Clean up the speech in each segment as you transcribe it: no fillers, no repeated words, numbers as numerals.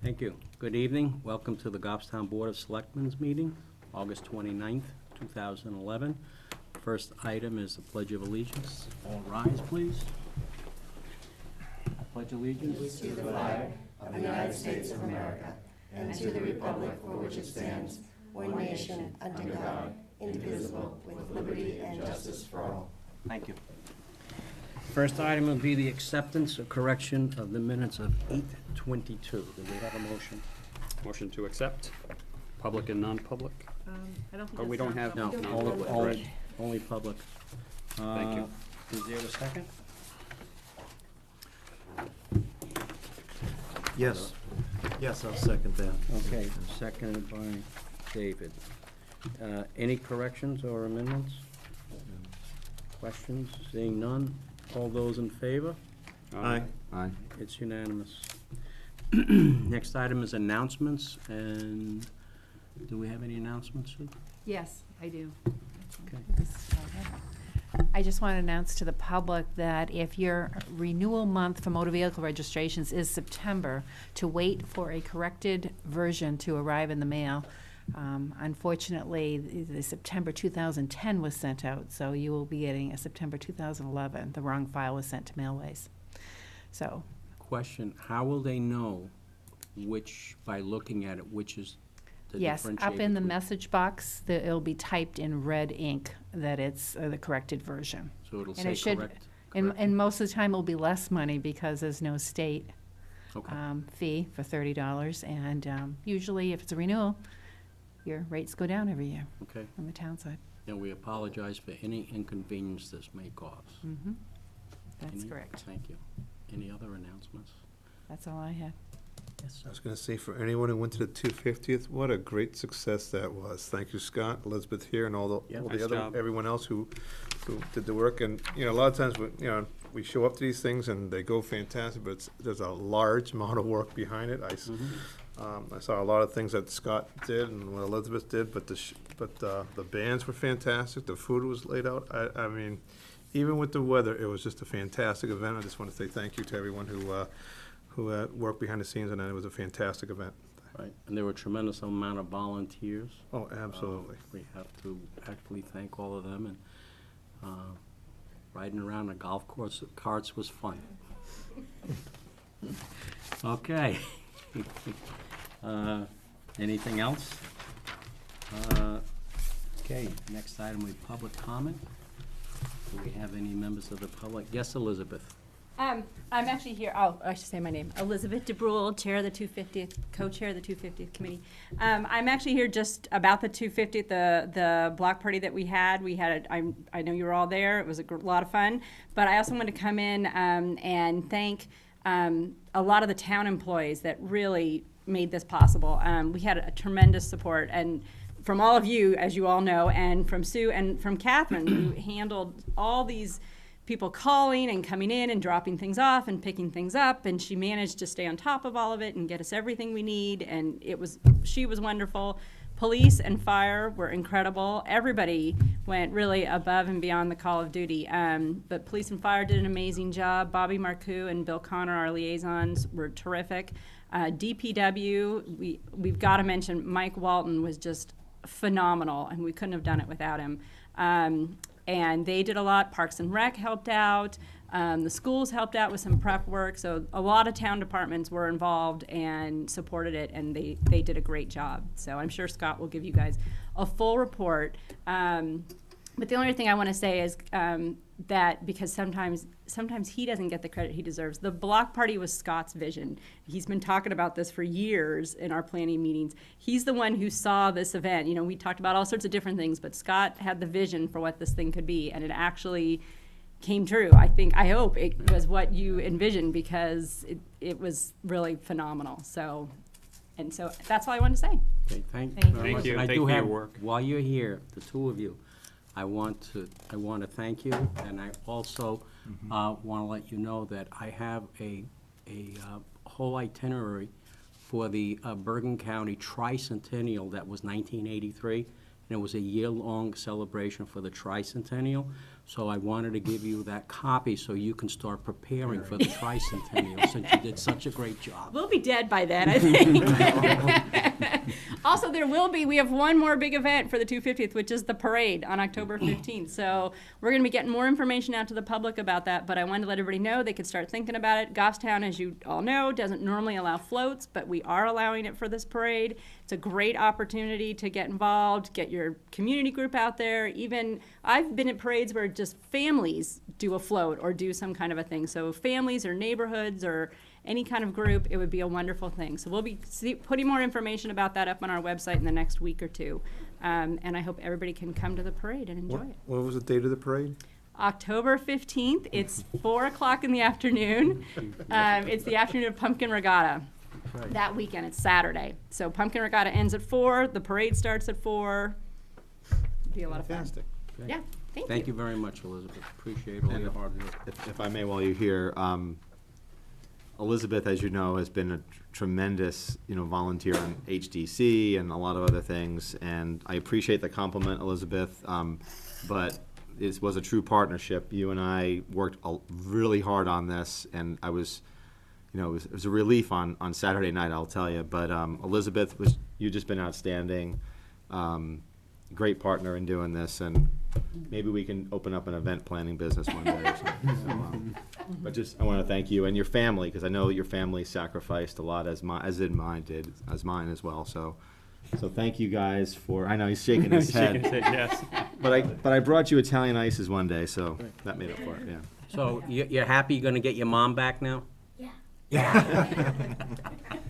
Thank you. Good evening. Welcome to the Goffstown Board of Selectmen's meeting, August 29th, 2011. First item is the Pledge of Allegiance. All rise, please. I pledge allegiance to the flag of the United States of America and to the republic for which it stands, one nation, under God, indivisible, with liberty and justice for all. Thank you. First item will be the acceptance or correction of the minutes of 8/22. Do we have a motion? Motion to accept, public and non-public. I don't think Oh, we don't have No, non-public. only public. Thank you. Is there a second? Yes. Yes, I'll second that. Okay, seconded by David. Any corrections or amendments? Questions? Seeing none. All those in favor? Aye. Aye. It's unanimous. Next item is announcements, and do we have any announcements, Sue? Yes, I do. Okay. I just want to announce to the public that if your renewal month for motor vehicle registrations is September, to wait for a corrected version to arrive in the mail. Unfortunately, the September 2010 was sent out, so you will be getting a September 2011. The wrong file was sent to Mailways. So, Question, how will they know which, by looking at it, which is the yes, up differentiated in the group? message box, it'll be typed in red ink that it's the corrected version. So it'll and say it should- correct? And most of the time, it'll be less money because there's no state Okay. fee for $30. And usually, if it's a renewal, your rates go down every year Okay. on the town side. And we apologize for any inconvenience this may cause. Mm-hmm. That's Any- correct. Thank you. Any other announcements? That's all I had. Yes, I was going to say, for anyone who went to the 250th, what a great success that was. Thank you, Scott, Elizabeth here, and all Yeah, the nice other, job. everyone else who did the work. And, you know, a lot of times, we show up to these things and they go fantastic, but there's a large amount of work behind it. I saw a lot of things that Scott did and what Elizabeth did, but the bands were fantastic. The food was laid out. I mean, even with the weather, it was just a fantastic event. I just want to say thank you to everyone who worked behind the scenes, and it was a fantastic event. Right, and there were a tremendous amount of volunteers. Oh, absolutely. We have to actually thank all of them, and riding around the golf course carts was fun. Okay. Anything else? Okay, next item, we public comment. Do we have any members of the public? Yes, Elizabeth. I'm actually here, I should say my name, Elizabeth DeBrule, Chair of the 250th, Co-Chair of the 250th Committee. I'm actually here just about the 250th, the block party that we had. I know you were all there, it was a lot of fun, but I also wanted to come in and thank a lot of the town employees that really made this possible. We had a tremendous support, and from all of you, as you all know, and from Sue and from Catherine, who handled all these people calling and coming in and dropping things off and picking things up, and she managed to stay on top of all of it and get us everything we need, and she was wonderful. Police and fire were incredible. Everybody went really above and beyond the call of duty. But police and fire did an amazing job. Bobby Marcoux and Bill Connor, our liaisons, were terrific. DPW, we've got to mention Mike Walton was just phenomenal, and we couldn't have done it without him. And they did a lot. Parks and Rec helped out. The schools helped out with some prep work. So a lot of town departments were involved and supported it, and they did a great job. So I'm sure Scott will give you guys a full report. But the only thing I want to say is that because sometimes he doesn't get the credit he deserves. The block party was Scott's vision. He's been talking about this for years in our planning meetings. He's the one who saw this event. You know, we talked about all sorts of different things, but Scott had the vision for what this thing could be, and it actually came true. I hope it was what you envisioned, because it was really phenomenal. So that's all I wanted to say. Okay, thank Thank you very you. much. Thank you. I Thank do you for your have, work. while you're here, the two of you, I want to thank you, and I also want to let you know that I have a whole itinerary for the Bergen County Tricentennial that was 1983, and it was a year-long celebration for the tricentennial. So I wanted to give you that copy so you can start preparing for the tricentennial, since you did such a great job. We'll be dead by then, I think. Also, we have one more big event for the 250th, which is the parade on October 15th. So we're going to be getting more information out to the public about that, but I wanted to let everybody know they could start thinking about it. Goffstown, as you all know, doesn't normally allow floats, but we are allowing it for this parade. It's a great opportunity to get involved, get your community group out there. Even, I've been at parades where just families do a float or do some kind of a thing. So families or neighborhoods or any kind of group, it would be a wonderful thing. So we'll be putting more information about that up on our website in the next week or two. And I hope everybody can come to the parade and enjoy it. What was the date of the parade? October 15th, it's 4 o'clock in the afternoon. It's the afternoon of Pumpkin Regatta. Right. That weekend, it's Saturday. So Pumpkin Regatta ends at 4, the parade starts at 4. It'll be a lot of fun. Fantastic. Yeah, thank you. Thank you very much, Elizabeth. Appreciate all your hard work. If I may, while you're here, Elizabeth, as you know, has been a tremendous, volunteer on HDC and a lot of other things, and I appreciate the compliment, Elizabeth, but it was a true partnership. You and I worked really hard on this, and I was, it was a relief on Saturday night, I'll tell you, but Elizabeth, you've just been outstanding, great partner in doing this, and maybe we can open up an event planning business one day or something. So, but I want to thank you and your family, because I know your family sacrificed a lot, as mine did, as mine as well. So thank you guys for. I know he's shaking his head. Yes. But I brought you Italian ices one day, so that made up for it. Yeah. So you're happy you're gonna get your mom back now?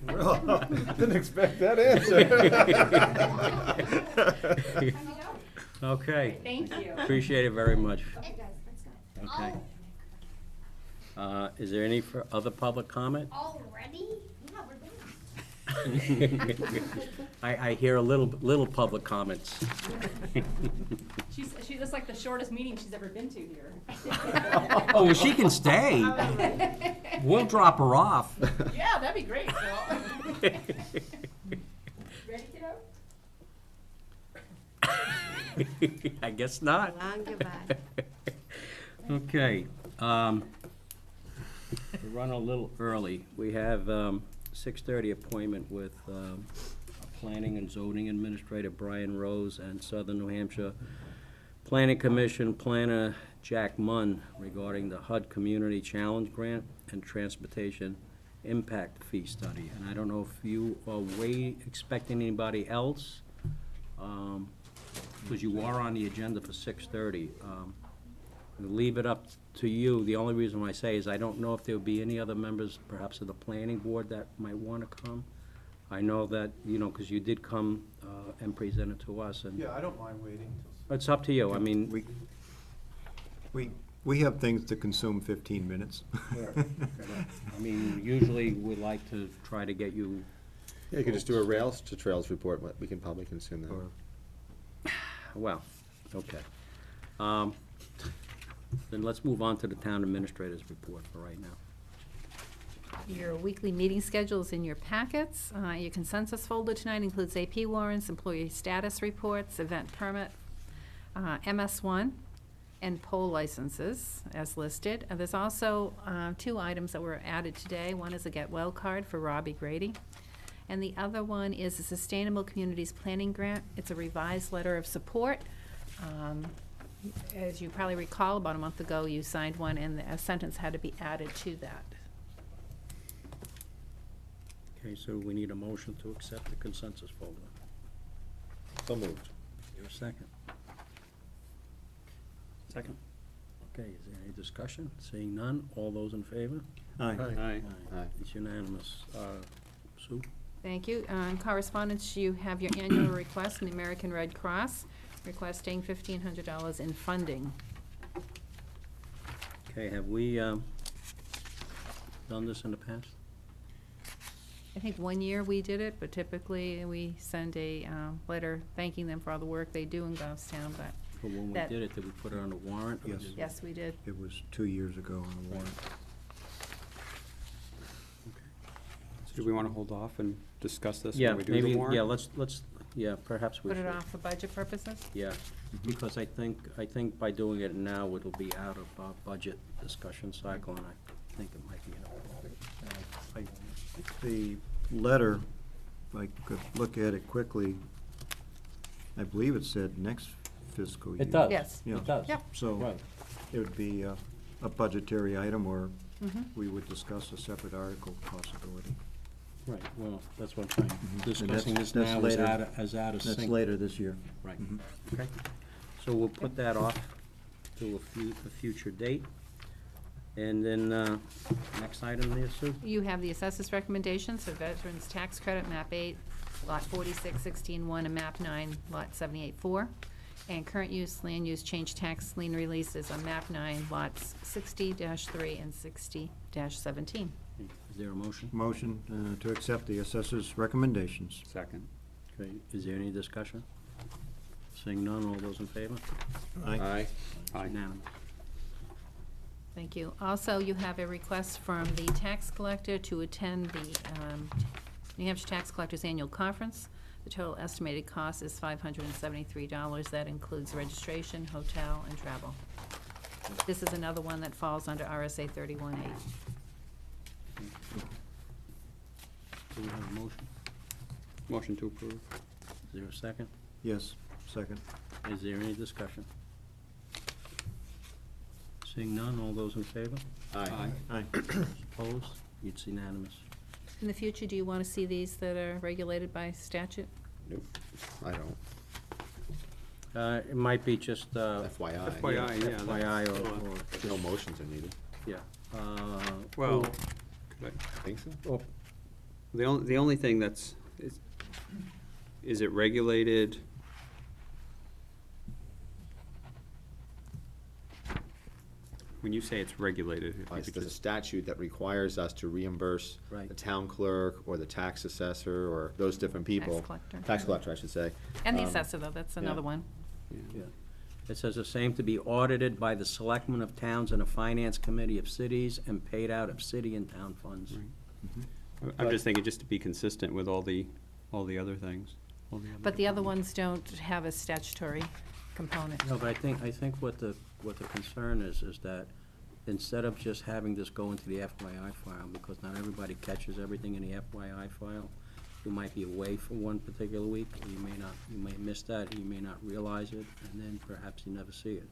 Well, didn't expect that answer. Okay. Thank you. Appreciate it very much. Okay. Is there any other public comment? Already? Yeah, we're done. I hear a little public comments. That's like the shortest meeting she's ever been to here. Oh, well, she can stay. We'll drop her off. Yeah, that'd be great, Phil. Ready, kiddo? I guess not. Long goodbye. Okay. We run a little early. We have 6:30 appointment with Planning and Zoning Administrator Brian Rose and Southern New Hampshire Planning Commission Planner Jack Munn regarding the HUD Community Challenge Grant and Transportation Impact Fee Study. And I don't know if you are expecting anybody else, because you are on the agenda for 6:30. I'll leave it up to you. The only reason why I say is I don't know if there will be any other members, perhaps of the planning board, that might want to come. I know that, because you did come and present it to us, and Yeah, I don't mind waiting. it's up to you. I mean, We have things to consume 15 minutes. usually we like to try to get you. Yeah, you could just do a rails to trails report. We can probably consume that. Well, okay. Then let's move on to the town administrator's report for right now. Your weekly meeting schedule is in your packets. Your consensus folder tonight includes AP warrants, employee status reports, event permit, MS1, and poll licenses as listed. There's also 2 items that were added today. One is a Get Well card for Robbie Grady, and the other one is a Sustainable Communities Planning Grant. It's a revised letter of support. As you probably recall, about a month ago, you signed one, and a sentence had to be added to that. Okay, so we need a motion to accept the consensus folder. So moved. Your second. Second. Okay, is there any discussion? Seeing none, all those in favor? Aye. Aye. It's unanimous. Sue? Thank you. In correspondence, you have your annual request from the American Red Cross requesting $1,500 in funding. Okay, have we done this in the past? I think one year we did it, but typically we send a letter thanking them for all the work they do in Goffstown, but But when we That- did it, did we put it on a warrant? or Yes. did- yes, we did. It was 2 years ago on the warrant. So do we want to hold off and discuss this Yeah, when we do maybe, the warrant? yeah, let's Yeah, perhaps we Put should. it off for budget purposes? Yeah, because I think by doing it now, it'll be out of our budget discussion cycle, and I think it might be inappropriate. The letter, if I could look at it quickly, I believe it said next fiscal year. It does. Yes. Yeah. It does. Yep. So Right. it would be a budgetary item, or Mhm. we would discuss a separate article possibility. Right, well, that's what I'm saying. And Discussing this that's now is later. out of sync. That's later this year. Right, Mhm. okay. So we'll put that off to a future date. And then, next item there, Sue? You have the assessors recommendations for veterans tax credit, map 8, lot 4616-1, and map 9, lot 78-4. And current use, land use change tax lien releases on map 9, lots 60-3 and 60-17. Is there a motion? Motion to accept the assessor's recommendations. Second. Okay, is there any discussion? Seeing none, all those in favor? Aye. It's Aye. unanimous. Thank you. Also, you have a request from the tax collector to attend the New Hampshire Tax Collectors Annual Conference. The total estimated cost is $573. That includes registration, hotel, and travel. This is another one that falls under RSA 31A. Do we have a motion? Motion to approve. Is there a second? Yes, second. Is there any discussion? Seeing none, all those in favor? Aye. Aye. Opposed? It's unanimous. In the future, do you want to see these that are regulated by statute? Nope, I don't. It might be just, FYI. FYI, yeah. FYI or, No motions are needed. yeah. Well, could I think so. Oh, the only thing that's, is it regulated? When you say it's regulated, if you could There's a just, statute that requires us to reimburse Right. the town clerk or the tax assessor or those different people. Tax collector. Tax collector, I should say. And the Um, assessor, though, that's another one. yeah. It says the same to be audited by the selectmen of towns and a finance committee of cities and paid out of city and town funds. Right. I'm just thinking just to be consistent with all the other things. all the But the other departments. ones don't have a statutory component. No, but I think what the concern is that instead of just having this go into the FYI file, because not everybody catches everything in the FYI file, you might be away for one particular week, or you may miss that, you may not realize it, and then perhaps you never see it.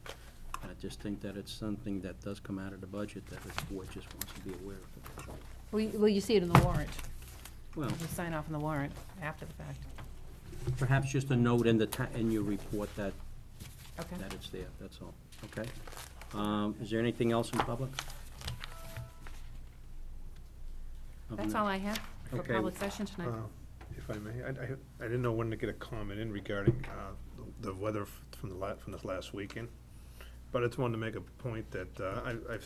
I just think that it's something that does come out of the budget that the board just wants to be aware of it. Well, you see it in the warrant. Well, You sign off on the warrant after the fact. perhaps just a note in in your report that Okay. it's there, that's all, okay? Is there anything else in public? That's all I have for Okay. public session tonight. If I may, I didn't know when to get a comment in regarding the weather from this last weekend, but I just wanted to make a point that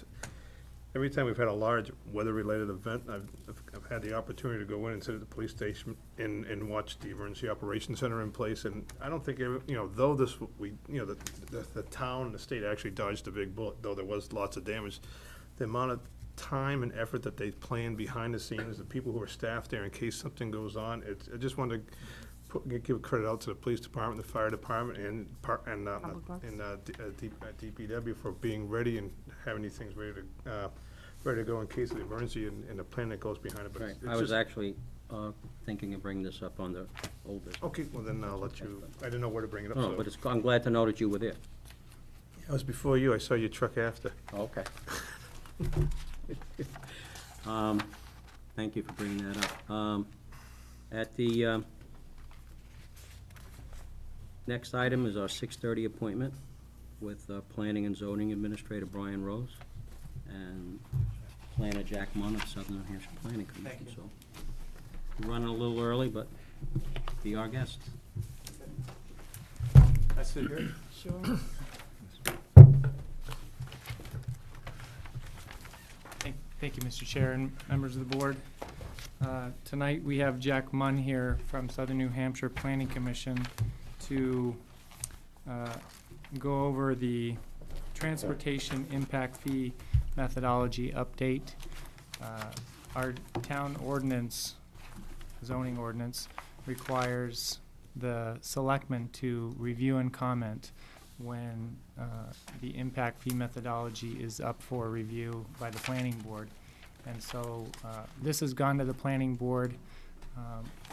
every time we've had a large weather-related event, I've had the opportunity to go in and sit at the police station and watch the emergency operations center in place, and I don't think, though the town and the state actually dodged a big bullet, though there was lots of damage, the amount of time and effort that they plan behind the scenes, the people who are staffed there in case something goes on, I just wanted to give credit out to the police department, the fire department, and Public Works. DPW for being ready and having these things ready to go in case of the emergency and the plan that goes behind it. But Right, it's I was just- actually thinking of bringing this up on the old business. Okay, well then I'll let you, I didn't know where to bring it up. No, so- but I'm glad to know that you were there. I was before you, I saw your truck after. Okay. Thank you for bringing that up. At the, next item is our 6:30 appointment with Planning and Zoning Administrator Brian Rose and Planner Jack Munn of Southern New Hampshire Planning Commission. So we're running a little early, but be our guest. Sure. Thank you, Mr. Chair and members of the board. Tonight, we have Jack Munn here from Southern New Hampshire Planning Commission to go over the transportation impact fee methodology update. Our town ordinance, zoning ordinance, requires the selectmen to review and comment when the impact fee methodology is up for review by the planning board. And so this has gone to the planning board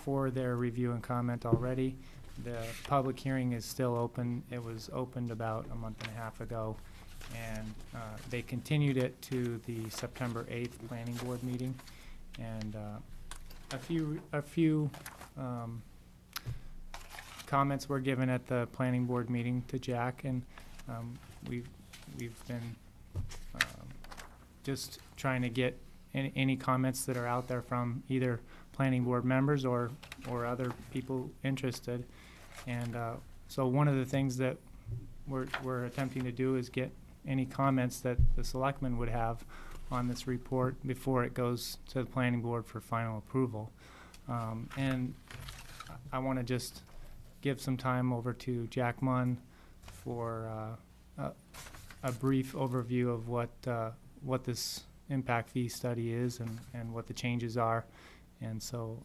for their review and comment already. The public hearing is still open. It was opened about a month and a half ago, and they continued it to the September 8th planning board meeting. And a few comments were given at the planning board meeting to Jack, and we've been just trying to get any comments that are out there from either planning board members or other people interested. And so one of the things that we're attempting to do is get any comments that the selectmen would have on this report before it goes to the planning board for final approval. And I want to just give some time over to Jack Munn for a brief overview of what this impact fee study is and what the changes are. And so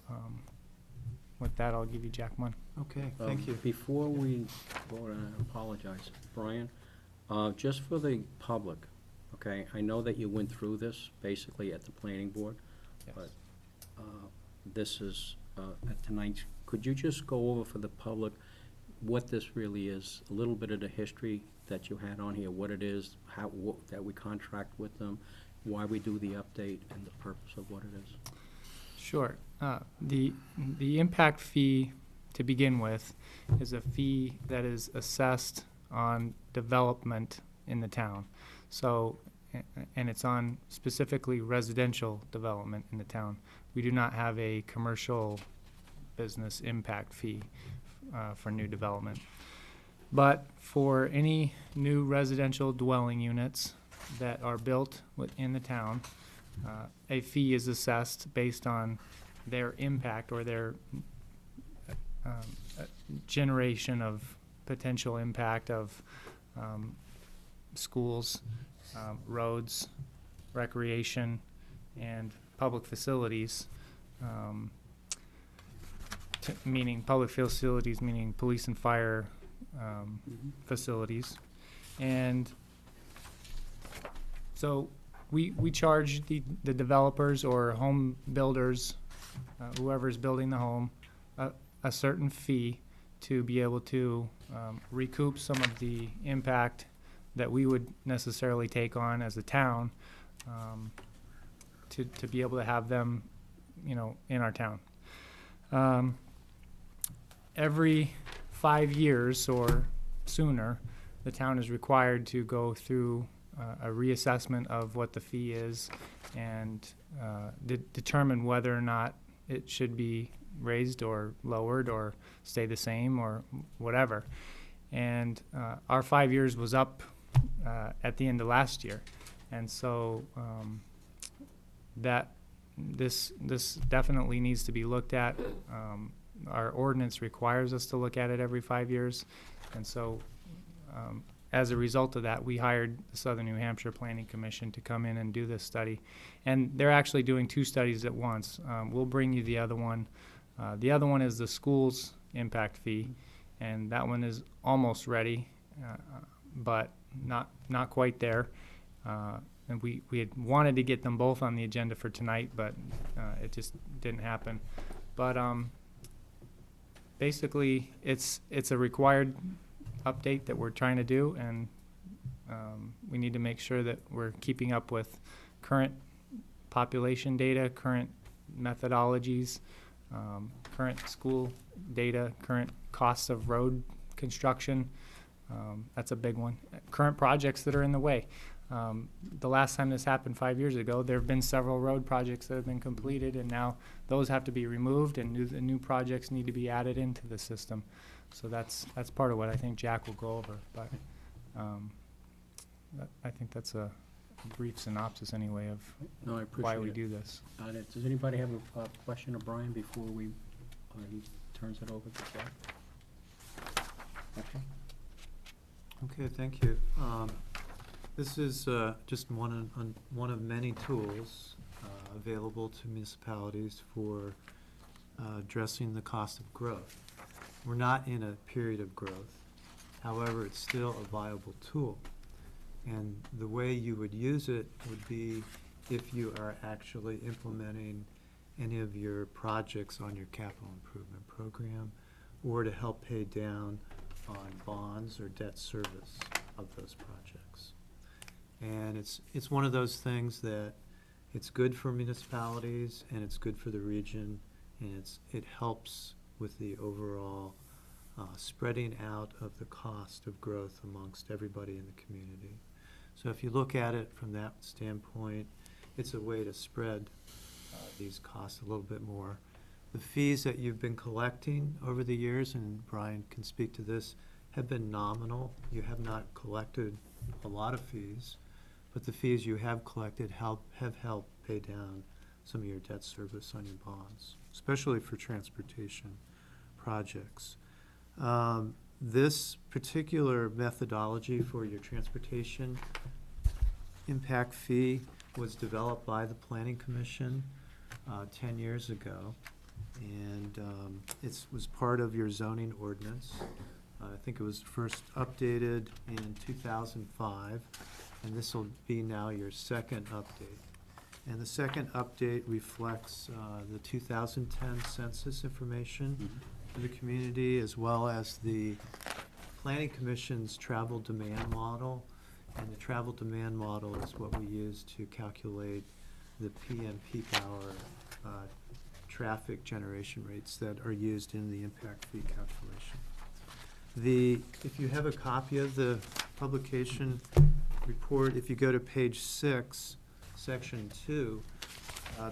with that, I'll give you Jack Munn. Okay, thank you. Before we vote, and I apologize, Brian, just for the public, okay, I know that you went through this basically at the planning board, Yes. but this is at tonight's, could you just go over for the public what this really is, a little bit of the history that you had on here, what it is, that we contract with them, why we do the update, and the purpose of what it is? Sure. The impact fee, to begin with, is a fee that is assessed on development in the town. So, and it's on specifically residential development in the town. We do not have a commercial business impact fee for new development. But for any new residential dwelling units that are built within the town, a fee is assessed based on their impact or their generation of potential impact of schools, roads, recreation, and public facilities, meaning public facilities, meaning police and fire facilities. And so we charge the developers or home builders, whoever's building the home, a certain fee to be able to recoup some of the impact that we would necessarily take on as a town, to be able to have them, in our town. Every 5 years or sooner, the town is required to go through a reassessment of what the fee is and determine whether or not it should be raised or lowered or stay the same or whatever. And our 5 years was up at the end of last year. And so that this definitely needs to be looked at. Our ordinance requires us to look at it every 5 years. And so as a result of that, we hired the Southern New Hampshire Planning Commission to come in and do this study. And they're actually doing 2 studies at once. We'll bring you the other one. The other one is the school's impact fee, and that one is almost ready, but not quite there. And we had wanted to get them both on the agenda for tonight, but it just didn't happen. But basically, it's a required update that we're trying to do, and we need to make sure that we're keeping up with current population data, current methodologies, current school data, current costs of road construction. That's a big one. Current projects that are in the way. The last time this happened 5 years ago, there have been several road projects that have been completed, and now those have to be removed, and new projects need to be added into the system. So that's part of what I think Jack will go over. But I think that's a brief synopsis anyway of No, I appreciate why we it. do this. Does anybody have a question of Brian before he turns it over to Jack? Okay. Okay, thank you. This is just one of many tools available to municipalities for addressing the cost of growth. we're not in a period of growth. However, it's still a viable tool. And the way you would use it would be if you are actually implementing any of your projects on your capital improvement program, or to help pay down on bonds or debt service of those projects. And it's one of those things that it's good for municipalities and it's good for the region, and it helps with the overall spreading out of the cost of growth amongst everybody in the community. So if you look at it from that standpoint, it's a way to spread these costs a little bit more. The fees that you've been collecting over the years, and Brian can speak to this, have been nominal. You have not collected a lot of fees, but the fees you have collected have helped pay down some of your debt service on your bonds, especially for transportation projects. This particular methodology for your transportation impact fee was developed by the Planning Commission 10 years ago, and it was part of your zoning ordinance. I think it was first updated in 2005, and this will be now your second update. And the second update reflects the 2010 census information for the community, as well as the Planning Commission's travel demand model. And the travel demand model is what we use to calculate the PM peak hour traffic generation rates that are used in the impact fee calculation. If you have a copy of the publication report, if you go to page 6, section 2,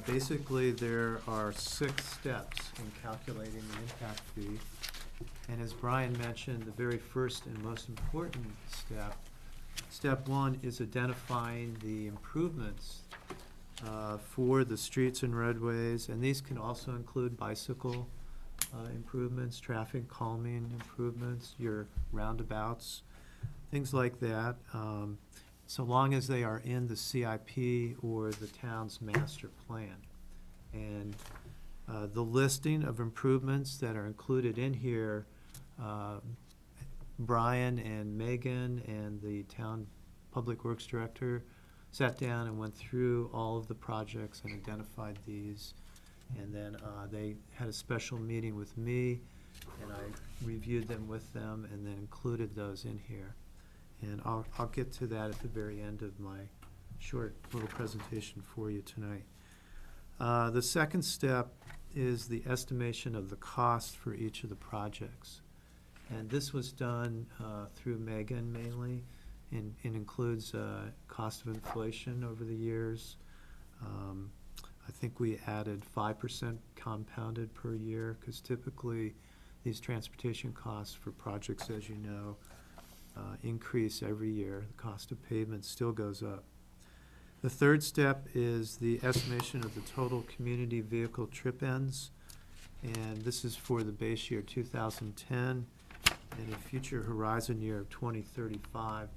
basically there are 6 steps in calculating the impact fee. And as Brian mentioned, the very first and most important step 1 is identifying the improvements for the streets and roadways, and these can also include bicycle improvements, traffic calming improvements, your roundabouts, things like that, so long as they are in the CIP or the town's master plan. And the listing of improvements that are included in here, Brian and Megan and the town public works director sat down and went through all of the projects and identified these. And then they had a special meeting with me, and I reviewed them with them and then included those in here. And I'll get to that at the very end of my short little presentation for you tonight. The second step is the estimation of the cost for each of the projects. And this was done through Megan mainly, and it includes cost of inflation over the years. I think we added 5% compounded per year, because typically these transportation costs for projects, as you know, increase every year. The cost of pavement still goes up. The third step is the estimation of the total community vehicle trip ends, and this is for the base year 2010 and a future horizon year of 2035.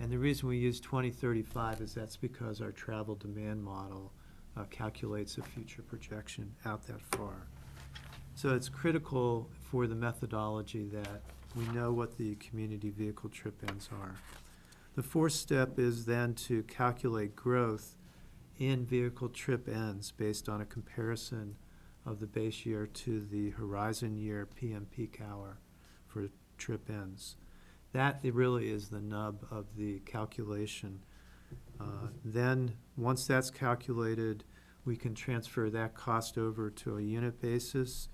And the reason we use 2035 is that's because our travel demand model calculates a future projection out that far. So it's critical for the methodology that we know what the community vehicle trip ends are. The fourth step is then to calculate growth in vehicle trip ends based on a comparison of the base year to the horizon year PM peak hour for trip ends. That it really is the nub of the calculation. Then, once that's calculated, we can transfer that cost over to a unit basis,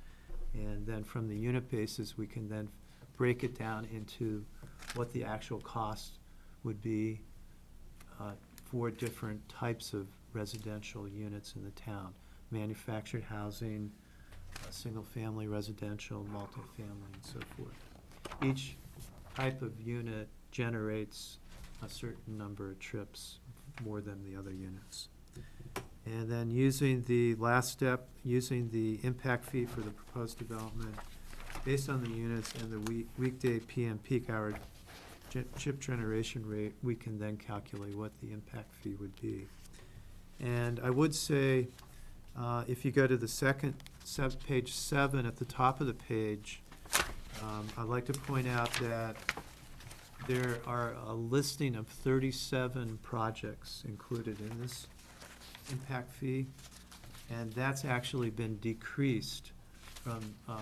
and then from the unit basis, we can then break it down into what the actual cost would be for different types of residential units in the town: manufactured housing, single-family residential, multifamily, and so forth. Each type of unit generates a certain number of trips more than the other units. And then using the last step, using the impact fee for the proposed development, based on the units and the weekday PM peak hour chip generation rate, we can then calculate what the impact fee would be. And I would say, if you go to the second, page 7 at the top of the page, I'd like to point out that there are a listing of 37 projects included in this impact fee, and that's actually been decreased from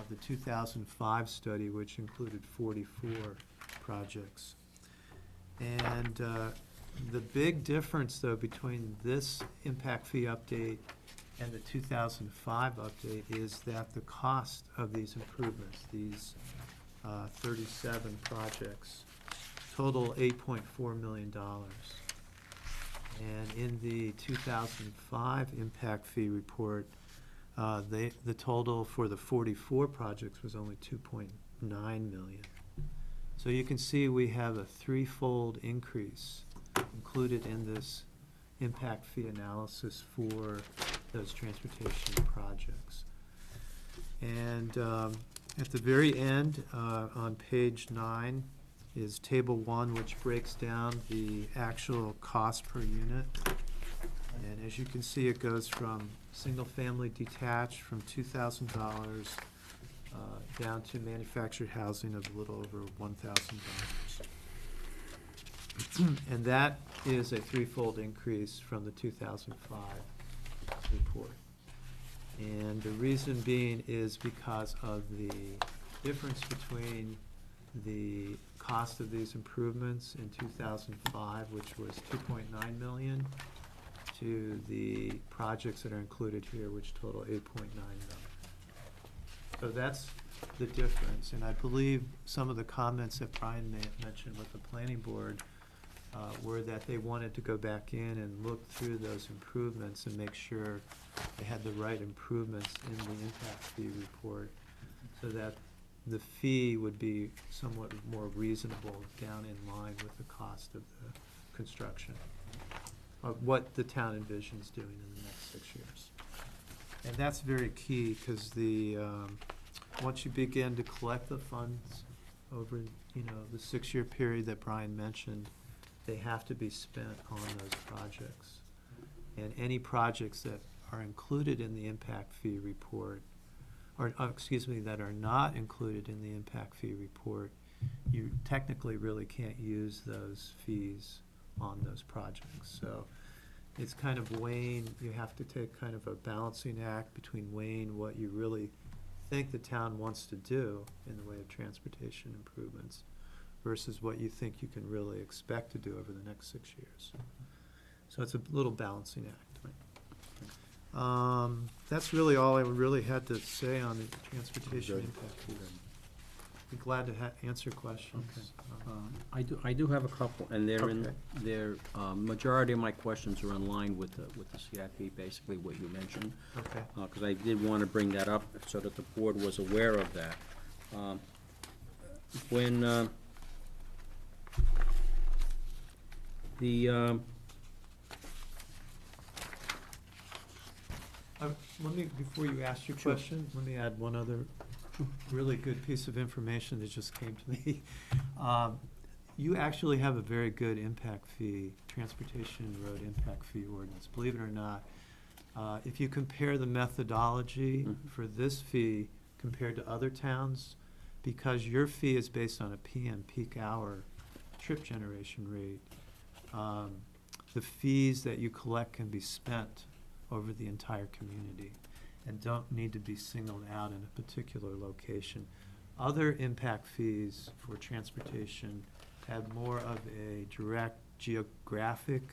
the 2005 study, which included 44 projects. And the big difference, though, between this impact fee update and the 2005 update is that the cost of these improvements, these 37 projects, total $8.4 million. And in the 2005 impact fee report, the total for the 44 projects was only $2.9 million. So you can see we have a threefold increase included in this impact fee analysis for those transportation projects. And at the very end, on page 9, is table 1, which breaks down the actual cost per unit. And as you can see, it goes from single-family detached from $2,000 down to manufactured housing of a little over $1,000. And that is a threefold increase from the 2005 report. And the reason being is because of the difference between the cost of these improvements in 2005, which was $2.9 million, to the projects that are included here, which total $8.9 million. So that's the difference. And I believe some of the comments that Brian mentioned with the planning board were that they wanted to go back in and look through those improvements and make sure they had the right improvements in the impact fee report, so that the fee would be somewhat more reasonable, down in line with the cost of the construction, of what the town envisions doing in the next 6 years. And that's very key, because once you begin to collect the funds over, the 6-year period that Brian mentioned, they have to be spent on those projects. And any projects that are included in the impact fee report, or, that are not included in the impact fee report, you technically really can't use those fees on those projects. So it's kind of weighing, you have to take kind of a balancing act between weighing what you really think the town wants to do in the way of transportation improvements versus what you think you can really expect to do over the next 6 years. So it's a little balancing act. That's really all I really had to say on the transportation impact fee. Be glad to answer questions. I do have a couple, and they're in, Okay. they're, majority of my questions are in line with the CIP, basically what you mentioned. Okay. Because I did want to bring that up so that the board was aware of that. When Let me, before you ask your question, let me add one other really good piece of information that just came to me. You actually have a very good impact fee, transportation road impact fee ordinance, believe it or not. If you compare the methodology for this fee compared to other towns, because your fee is based on a PM, peak hour, trip generation rate, the fees that you collect can be spent over the entire community and don't need to be singled out in a particular location. Other impact fees for transportation have more of a direct geographic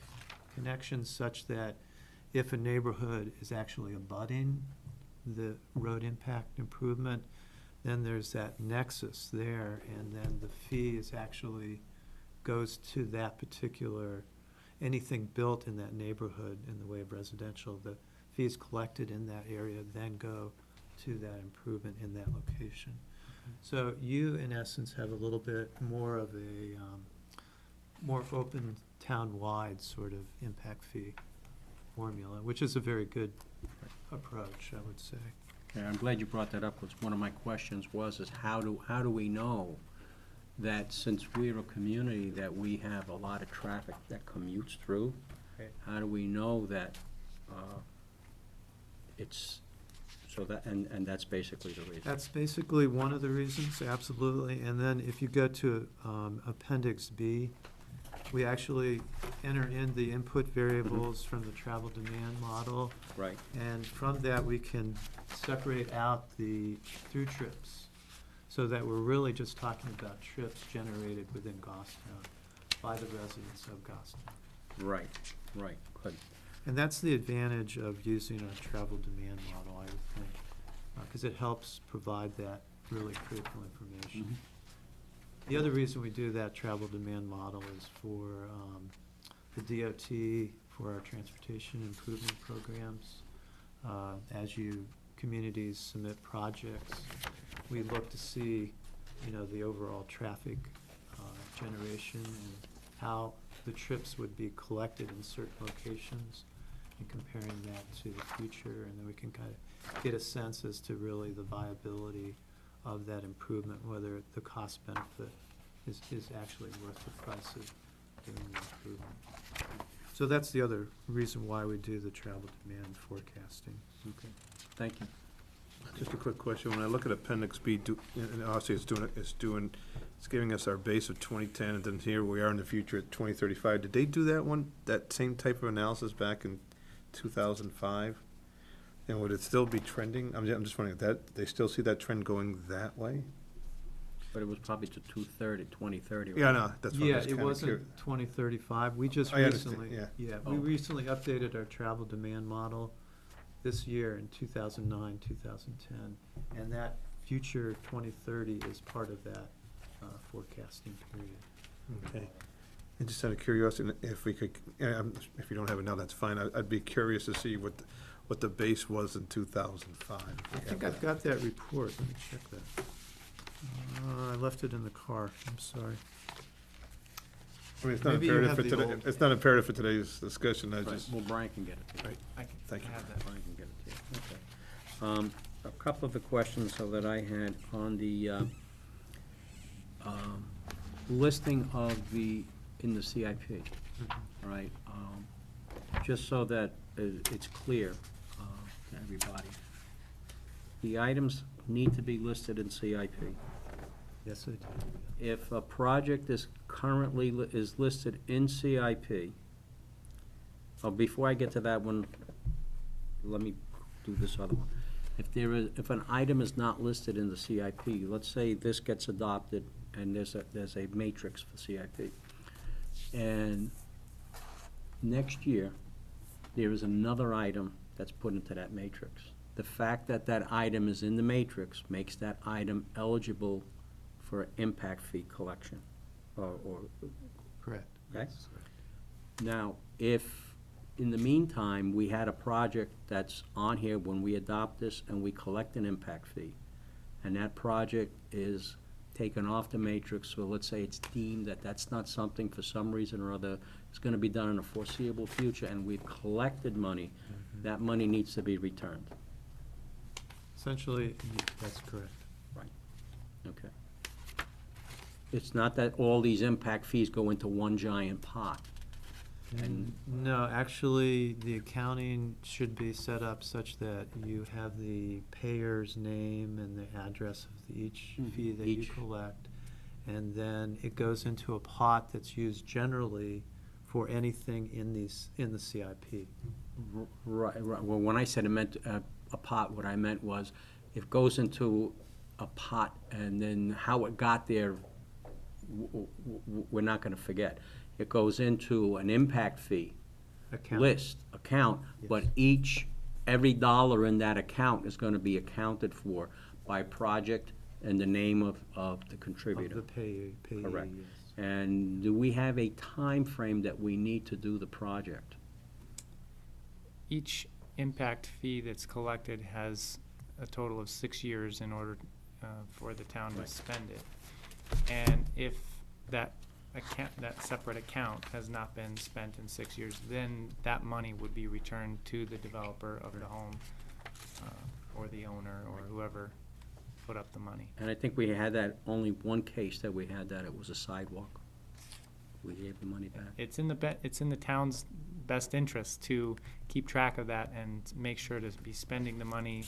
connection, such that if a neighborhood is actually abutting the road impact improvement, then there's that nexus there, and then the fee is actually goes to that particular, anything built in that neighborhood in the way of residential, the fees collected in that area then go to that improvement in that location. So you, in essence, have a little bit more of a more open town-wide sort of impact fee formula, which is a very good approach, I would say. Okay, I'm glad you brought that up, because one of my questions is how do we know that, since we're a community that we have a lot of traffic that commutes through, Okay. how do we know that it's So that, and that's basically the reason. That's basically one of the reasons, absolutely. And then if you go to Appendix B, we actually enter in the input variables from the travel demand model. Right. And from that, we can separate out the through trips, so that we're really just talking about trips generated within Goffstown by the residents of Goffstown. Right, right, good. And that's the advantage of using a travel demand model, I would think, because it helps provide that really critical information. The other reason we do that travel demand model is for the DOT, for our transportation improvement programs. As communities submit projects, we look to see, the overall traffic generation and how the trips would be collected in certain locations, and comparing that to the future, and then we can kind of get a sense as to really the viability of that improvement, whether the cost benefit is actually worth the price of doing the improvement. So that's the other reason why we do the travel demand forecasting. Okay, thank you. Just a quick question. When I look at Appendix B, and obviously it's giving us our base of 2010, and then here we are in the future at 2035. Did they do that same type of analysis back in 2005? And would it still be trending? I'm just wondering, they still see that trend going that way? But it was probably to 2030. Yeah, no, that's what I Yeah, was it kind of wasn't curious. 2035. We just I understand, recently, yeah. we Oh. recently updated our travel demand model this year in 2009, 2010. And that future 2030 is part of that forecasting period. Okay. And just out of curiosity, if we could, if you don't have it now, that's fine. I'd be curious to see what the base was in 2005. I think I've got that report. Let me check that. I left it in the car. I'm sorry. I mean, it's not Maybe you imperative have for the today, old- it's not imperative for today's discussion. I Right, just, well, Brian can get it to you. Right. I can Thank you. have that. Brian can get it to you, okay. A couple of the questions so that I had on the listing of in the CIP, all right? Just so that it's clear to everybody. The items need to be listed in CIP. Yes, I do. If a project is currently is listed in CIP, before I get to that one, let me do this other one. If an item is not listed in the CIP, let's say this gets adopted and there's a matrix for CIP. And next year, there is another item that's put into that matrix. The fact that that item is in the matrix makes that item eligible for impact fee collection, or Correct. Okay. Yes. now, if in the meantime, we had a project that's on here when we adopt this and we collect an impact fee, and that project is taken off the matrix, so let's say it's deemed that that's not something for some reason or other, it's gonna be done in a foreseeable future, and we've collected money, that money needs to be returned. Essentially, that's correct. Okay. It's not that all these impact fees go into one giant pot. And No, actually, the accounting should be set up such that you have the payer's name and the address of each fee that you Each. collect. And then it goes into a pot that's used generally for anything in the CIP. Right, well, when I said it meant a pot, what I meant was, it goes into a pot, and then how it got there, we're not gonna forget. It goes into an impact fee Account. account, but every dollar in that account is gonna be accounted for by project and the name of the contributor. Of the payee, Correct. yes. And do we have a time frame that we need to do the project? Each impact fee that's collected has a total of 6 years in order for the town to Right. spend it. And if that separate account has not been spent in 6 years, then that money would be returned to the developer of the home, or the owner, or whoever put up the money. And I think we had that, only one case that we had that, it was a sidewalk. We gave the money back. It's in the town's best interest to keep track of that and make sure to be spending the money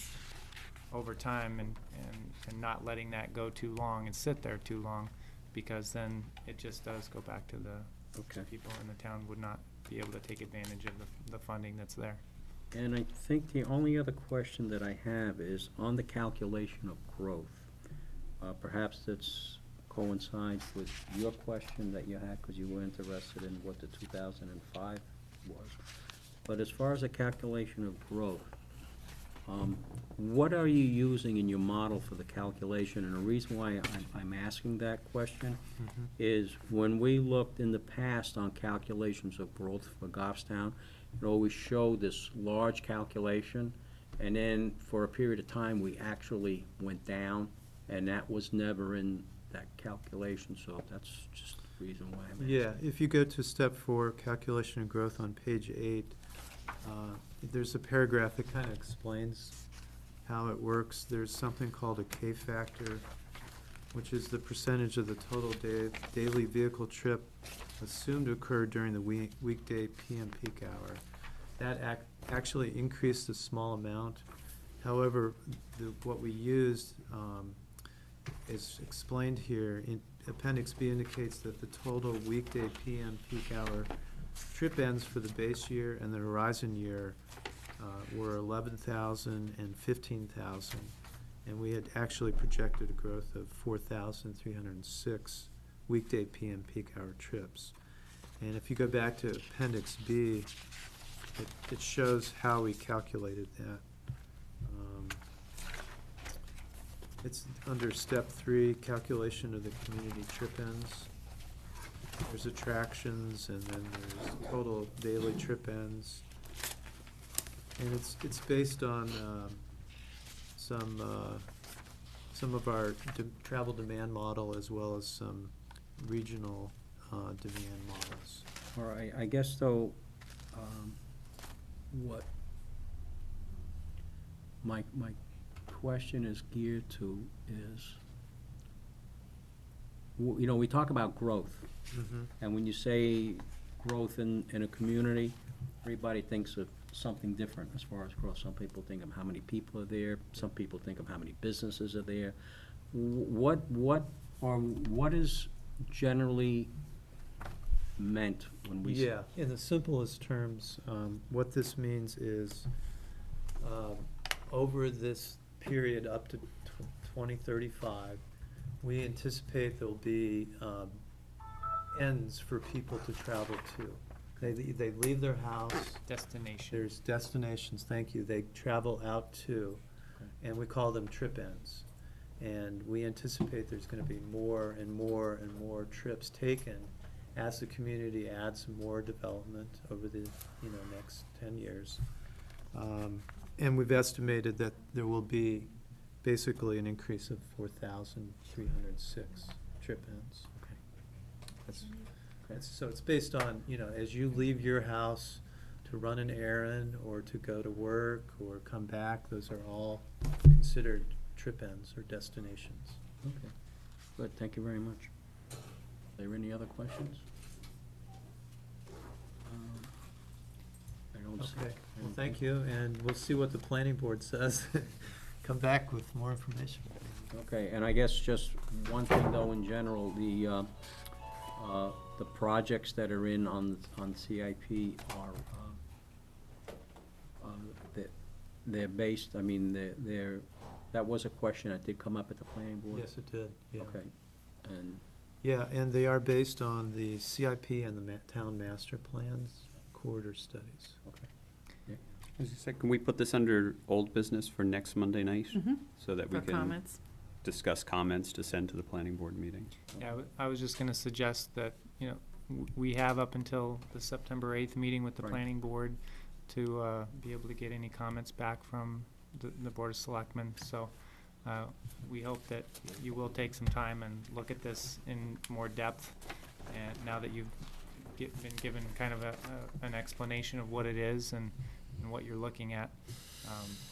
over time and not letting that go too long and sit there too long, because then it just does go back to Okay. people in the town would not be able to take advantage of the funding that's there. And I think the only other question that I have is on the calculation of growth. Perhaps this coincides with your question that you had, because you were interested in what the 2005 was. But as far as the calculation of growth, what are you using in your model for the calculation? And the reason why I'm asking that question is when we looked in the past on calculations of growth for Goffstown, it always showed this large calculation, and then for a period of time, we actually went down, and that was never in that calculation, so that's just the reason why I'm asking. Yeah, if you go to step 4, calculation of growth on page 8, there's a paragraph that kind of explains how it works. There's something called a K factor, which is the percentage of the total daily vehicle trip assumed to occur during the weekday PM peak hour. That actually increased a small amount. However, what we used is explained here. In Appendix B indicates that the total weekday PM peak hour trip ends for the base year and the horizon year were 11,000 and 15,000. And we had actually projected a growth of 4,306 weekday PM peak hour trips. And if you go back to Appendix B, it shows how we calculated that. It's under step 3, calculation of the community trip ends. There's attractions, and then there's total daily trip ends. And it's based on some of our travel demand model, as well as some regional demand models. All right, I guess though, what my question is geared to is, you know, we talk about growth, and when you say growth in a community, everybody thinks of something different as far as growth. Some people think of how many people are there, some people think of how many businesses are there. What is generally meant when we say? Yeah, in the simplest terms, what this means is, over this period up to 2035, we anticipate there'll be ends for people to travel to. They leave their house. Destination. There's destinations, thank you, they travel out to, and we call them trip ends. And we anticipate there's gonna be more and more and more trips taken as the community adds more development over the, next 10 years. And we've estimated that there will be basically an increase of 4,306 trip ends. So it's based on, as you leave your house to run an errand or to go to work or come back, those are all considered trip ends or destinations. Okay, good, thank you very much. Are there any other questions? I don't see. Okay, well, thank you, and we'll see what the planning board says. Come back with more information. Okay, and I guess just one thing though, in general, the projects that are in on CIP are, they're based, I mean, that was a question that did come up at the planning board? Yes, it did, yeah. Okay, and, Yeah, and they are based on the CIP and the town master plans, corridor studies. okay. As you said, can we put this under old business for next Monday night? So that we For can comments. discuss comments to send to the planning board meeting? Yeah, I was just gonna suggest that, we have up until the September 8th meeting with the Right. planning board to be able to get any comments back from the Board of Selectmen. So we hope that you will take some time and look at this in more depth. And now that you've been given kind of an explanation of what it is and what you're looking at,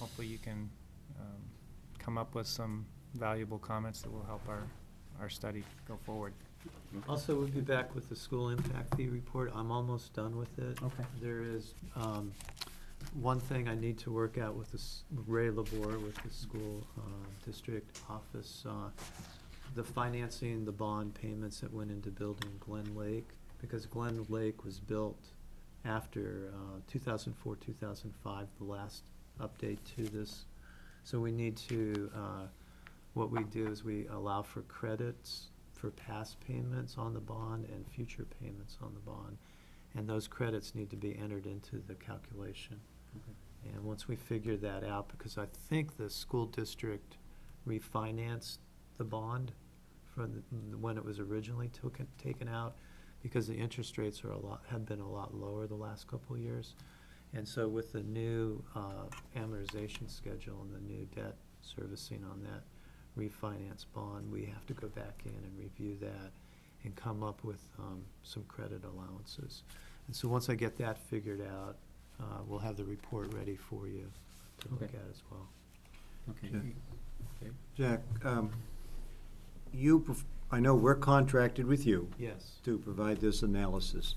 hopefully you can come up with some valuable comments that will help our study go forward. Also, we'll be back with the school impact fee report. I'm almost done with it. Okay. There is one thing I need to work out with Ray Labor, with the school district office, the financing, the bond payments that went into building Glen Lake, because Glen Lake was built after 2004, 2005, the last update to this. So we need to, what we do is we allow for credits for past payments on the bond and future payments on the bond. And those credits need to be entered into the calculation. And once we figure that out, because I think the school district refinanced the bond from when it was originally taken out, because the interest rates have been a lot lower the last couple of years. And so with the new amortization schedule and the new debt servicing on that refinance bond, we have to go back in and review that and come up with some credit allowances. And so once I get that figured out, we'll have the report ready for you to look Okay. at as well. Okay. Jack, I know we're contracted with you Yes. to provide this analysis.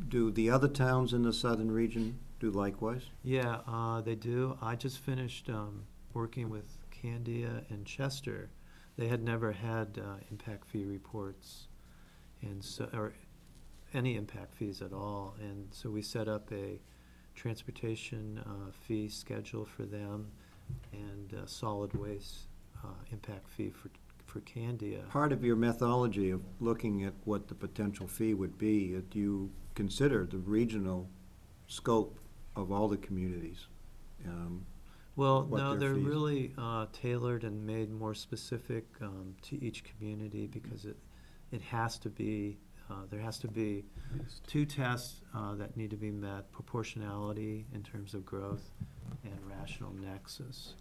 Do the other towns in the southern region do likewise? Yeah, they do. I just finished working with Candia and Chester. They had never had impact fee reports, and so, or any impact fees at all. And so we set up a transportation fee schedule for them and solid waste impact fee for Candia. Part of your methodology of looking at what the potential fee would be, do you consider the regional scope of all the communities? Well, what no, their they're fees- really tailored and made more specific to each community, because it has to be, there has to be two tests that need to be met: proportionality in terms of growth and rational nexus.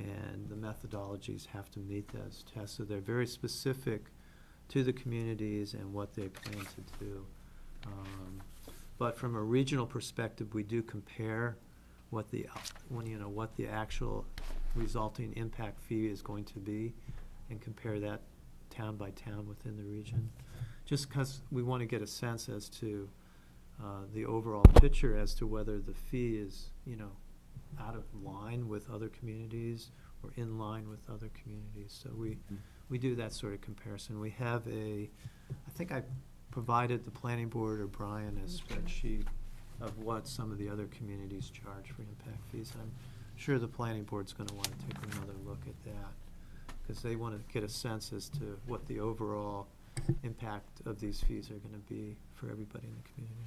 And the methodologies have to meet those tests, so they're very specific to the communities and what they plan to do. But from a regional perspective, we do compare what the actual resulting impact fee is going to be, and compare that town by town within the region. Just because we want to get a sense as to the overall picture as to whether the fee is, out of line with other communities or in line with other communities. So we do that sort of comparison. We have I think I provided the planning board or Brian a spreadsheet of what some of the other communities charge for impact fees. I'm sure the planning board's going to want to take another look at that, because they want to get a sense as to what the overall impact of these fees are going to be for everybody in the community.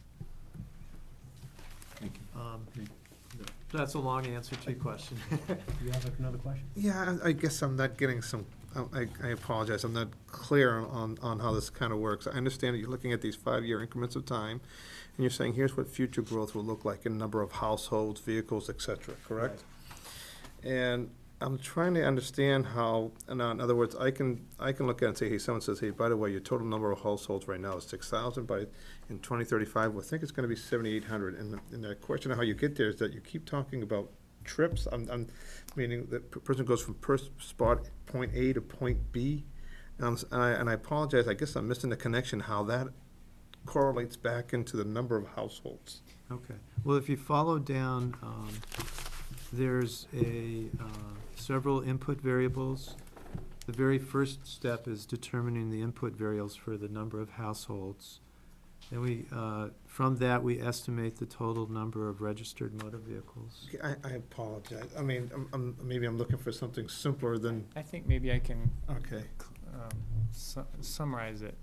Thank you. That's a long answer to your question. Do you have another question? Yeah, I guess I'm not getting some, I apologize, I'm not clear on how this kind of works. I understand that you're looking at these 5-year increments of time, and you're saying, here's what future growth will look like in number of households, vehicles, et cetera, correct? And I'm trying to understand how, in other words, I can look at it and say, hey, someone says, hey, by the way, your total number of households right now is 6,000, but in 2035, we think it's gonna be 7,800. And the question of how you get there is that you keep talking about trips. I'm meaning the person goes from spot point A to point B. And I apologize, I guess I'm missing the connection, how that correlates back into the number of households. Okay. Well, if you follow down, there's several input variables. The very first step is determining the input variables for the number of households. Then from that, we estimate the total number of registered motor vehicles. Okay, I apologize. I mean, maybe I'm looking for something simpler than, I think maybe I can okay. summarize it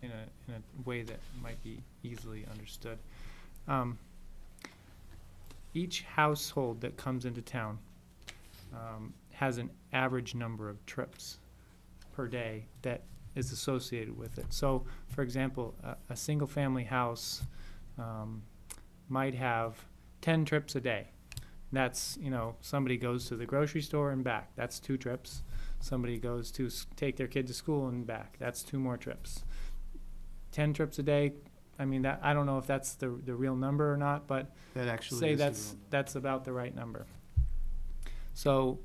in a way that might be easily understood. Each household that comes into town has an average number of trips per day that is associated with it. So, for example, a single-family house might have 10 trips a day. That's, somebody goes to the grocery store and back. That's 2 trips. Somebody goes to take their kid to school and back. That's 2 more trips. 10 trips a day. I mean, I don't know if that's the real number or not, but That actually say is the real that's about the right number. So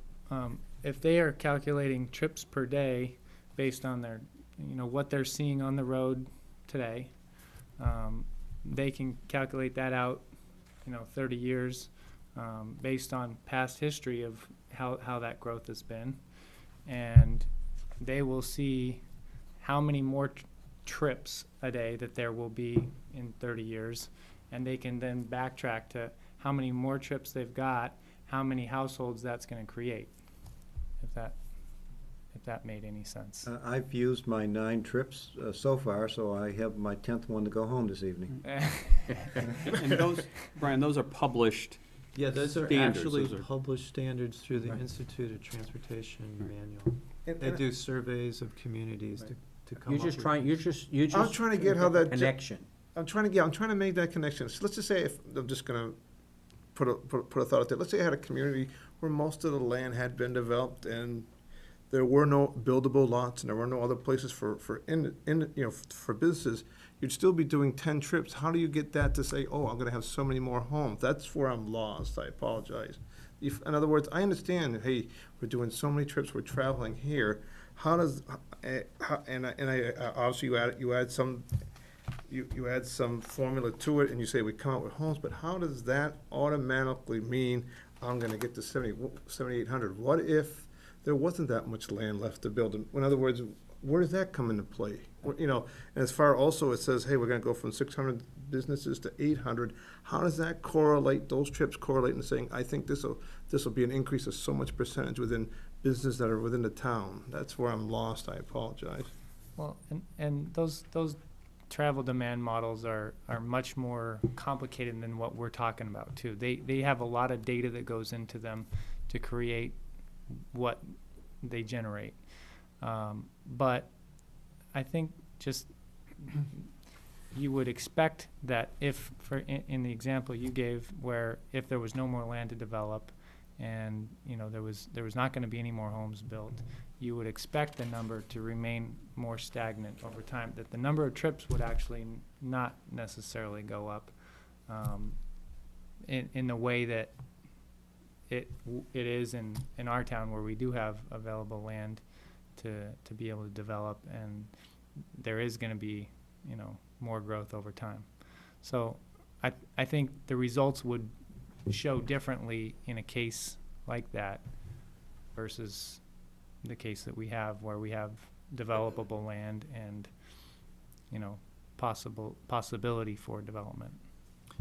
if they are calculating trips per day based on their, what they're seeing on the road today, they can calculate that out 30 years, based on past history of how that growth has been. And they will see how many more trips a day that there will be in 30 years. And they can then backtrack to how many more trips they've got, how many households that's going to create, if that made any sense. I've used my 9 trips so far, so I have my 10th one to go home this evening. And those, Brian, those are published. Yeah, those are Standards, actually those are- published standards through the Right. Institute of Transportation Right. Manual. And- They and do surveys of communities to come You're up just with. trying, you're just. I'm trying to get how that Connection. I'm trying to make that connection. So let's just say, if, I'm just gonna put a thought out there. Let's say I had a community where most of the land had been developed and there were no buildable lots and there were no other places for businesses. You'd still be doing 10 trips. How do you get that to say, oh, I'm gonna have so many more homes? That's where I'm lost. I apologize. In other words, I understand, hey, we're doing so many trips, we're traveling here. How does, obviously you add some, you add some formula to it and you say we come out with homes, but how does that automatically mean I'm gonna get to 7,800? What if there wasn't that much land left to build? In other words, where does that come into play? And as far also, it says, hey, we're gonna go from 600 businesses to 800. How does that correlate, those trips correlate in saying, I think this'll be an increase of so much percentage within businesses that are within the town? That's where I'm lost, I apologize. Well, and those travel demand models are much more complicated than what we're talking about too. They have a lot of data that goes into them to create what they generate. But I think just you would expect that if, in the example you gave, where if there was no more land to develop and there was not going to be any more homes built, you would expect the number to remain more stagnant over time, that the number of trips would actually not necessarily go up in the way that it is in our town, where we do have available land to be able to develop, and there is going to be more growth over time. So I think the results would show differently in a case like that versus the case that we have, where we have developable land and possibility for development.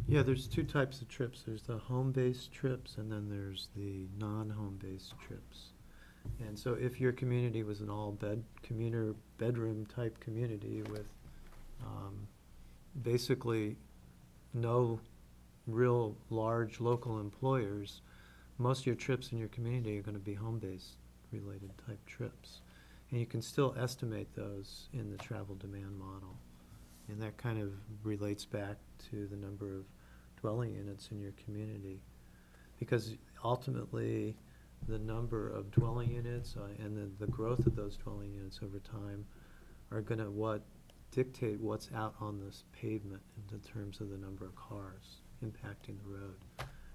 Yeah, there's 2 types of trips. There's the home-based trips, and then there's the non-home-based trips. And so if your community was an commuter bedroom type community with basically no real large local employers, most of your trips in your community are going to be home-based related type trips. And you can still estimate those in the travel demand model. And that kind of relates back to the number of dwelling units in your community. Because ultimately, the number of dwelling units and the growth of those dwelling units over time are going to dictate what's out on this pavement in terms of the number of cars impacting the road.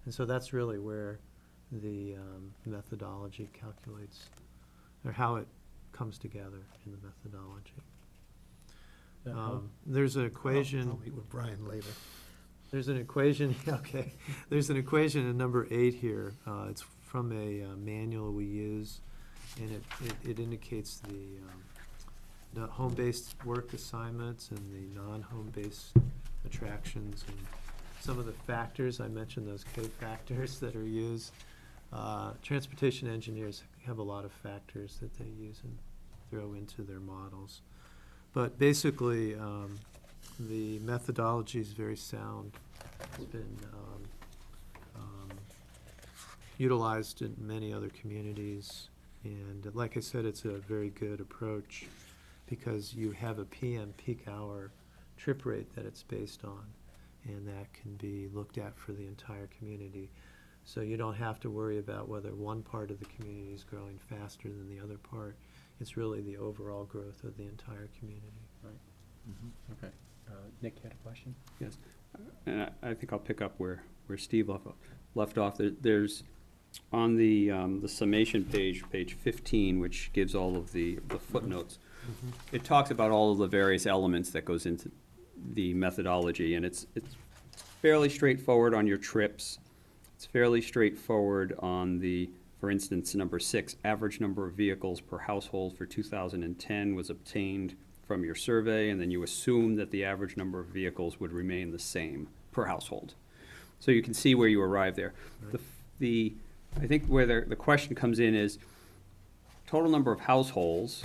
And so that's really where the methodology calculates, or how it comes together in the methodology. There's an equation. I'll meet with Brian later. There's an equation, okay. There's an equation in number 8 here. It's from a manual we use, and it indicates the home-based work assignments and the non-home-based attractions and some of the factors. I mentioned those K factors that are used. Transportation engineers have a lot of factors that they use and throw into their models. But basically, the methodology is very sound. It's been utilized in many other communities. And like I said, it's a very good approach because you have a PM peak hour trip rate that it's based on, and that can be looked at for the entire community. So you don't have to worry about whether one part of the community is growing faster than the other part. It's really the overall growth of the entire community. Right. Okay. Nick, you had a question? Yes, and I think I'll pick up where Steve left off. There's, on the summation page 15, which gives all of the footnotes, it talks about all of the various elements that goes into the methodology, and it's fairly straightforward on your trips. It's fairly straightforward on the, for instance, number 6, average number of vehicles per household for 2010 was obtained from your survey, and then you assume that the average number of vehicles would remain the same per household. So you can see where you arrive there. I think where the question comes in is, total number of households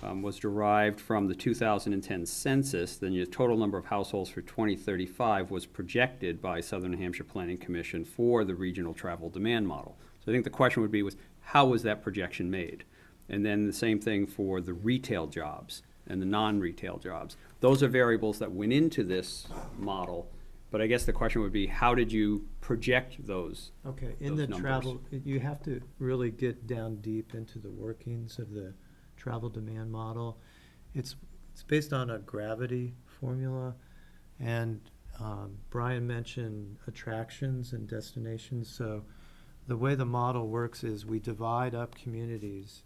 was derived from the 2010 census, then your total number of households for 2035 was projected by Southern New Hampshire Planning Commission for the regional travel demand model. So I think the question would be how was that projection made? And then the same thing for the retail jobs and the non-retail jobs. Those are variables that went into this model, but I guess the question would be, how did you project those? Okay, in those the numbers? travel, you have to really get down deep into the workings of the travel demand model. It's based on a gravity formula, and Brian mentioned attractions and destinations. So the way the model works is we divide up communities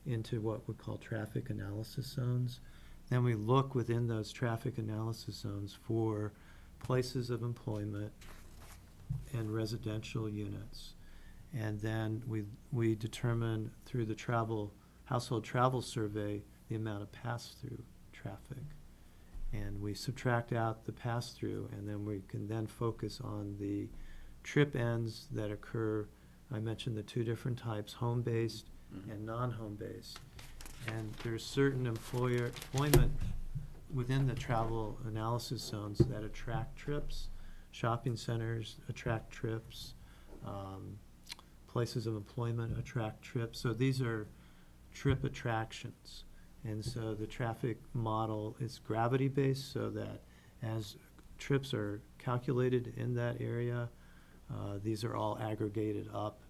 into what we call traffic analysis zones. Then we look within those traffic analysis zones for places of employment and residential units. And then we determine through the household travel survey the amount of pass-through traffic. And we subtract out the pass-through, and then we can then focus on the trip ends that occur. I mentioned the 2 different types, home-based and non-home-based. And there's certain employment within the travel analysis zones that attract trips. Shopping centers attract trips. Places of employment attract trips. So these are trip attractions. And so the traffic model is gravity-based, so that as trips are calculated in that area, these are all aggregated up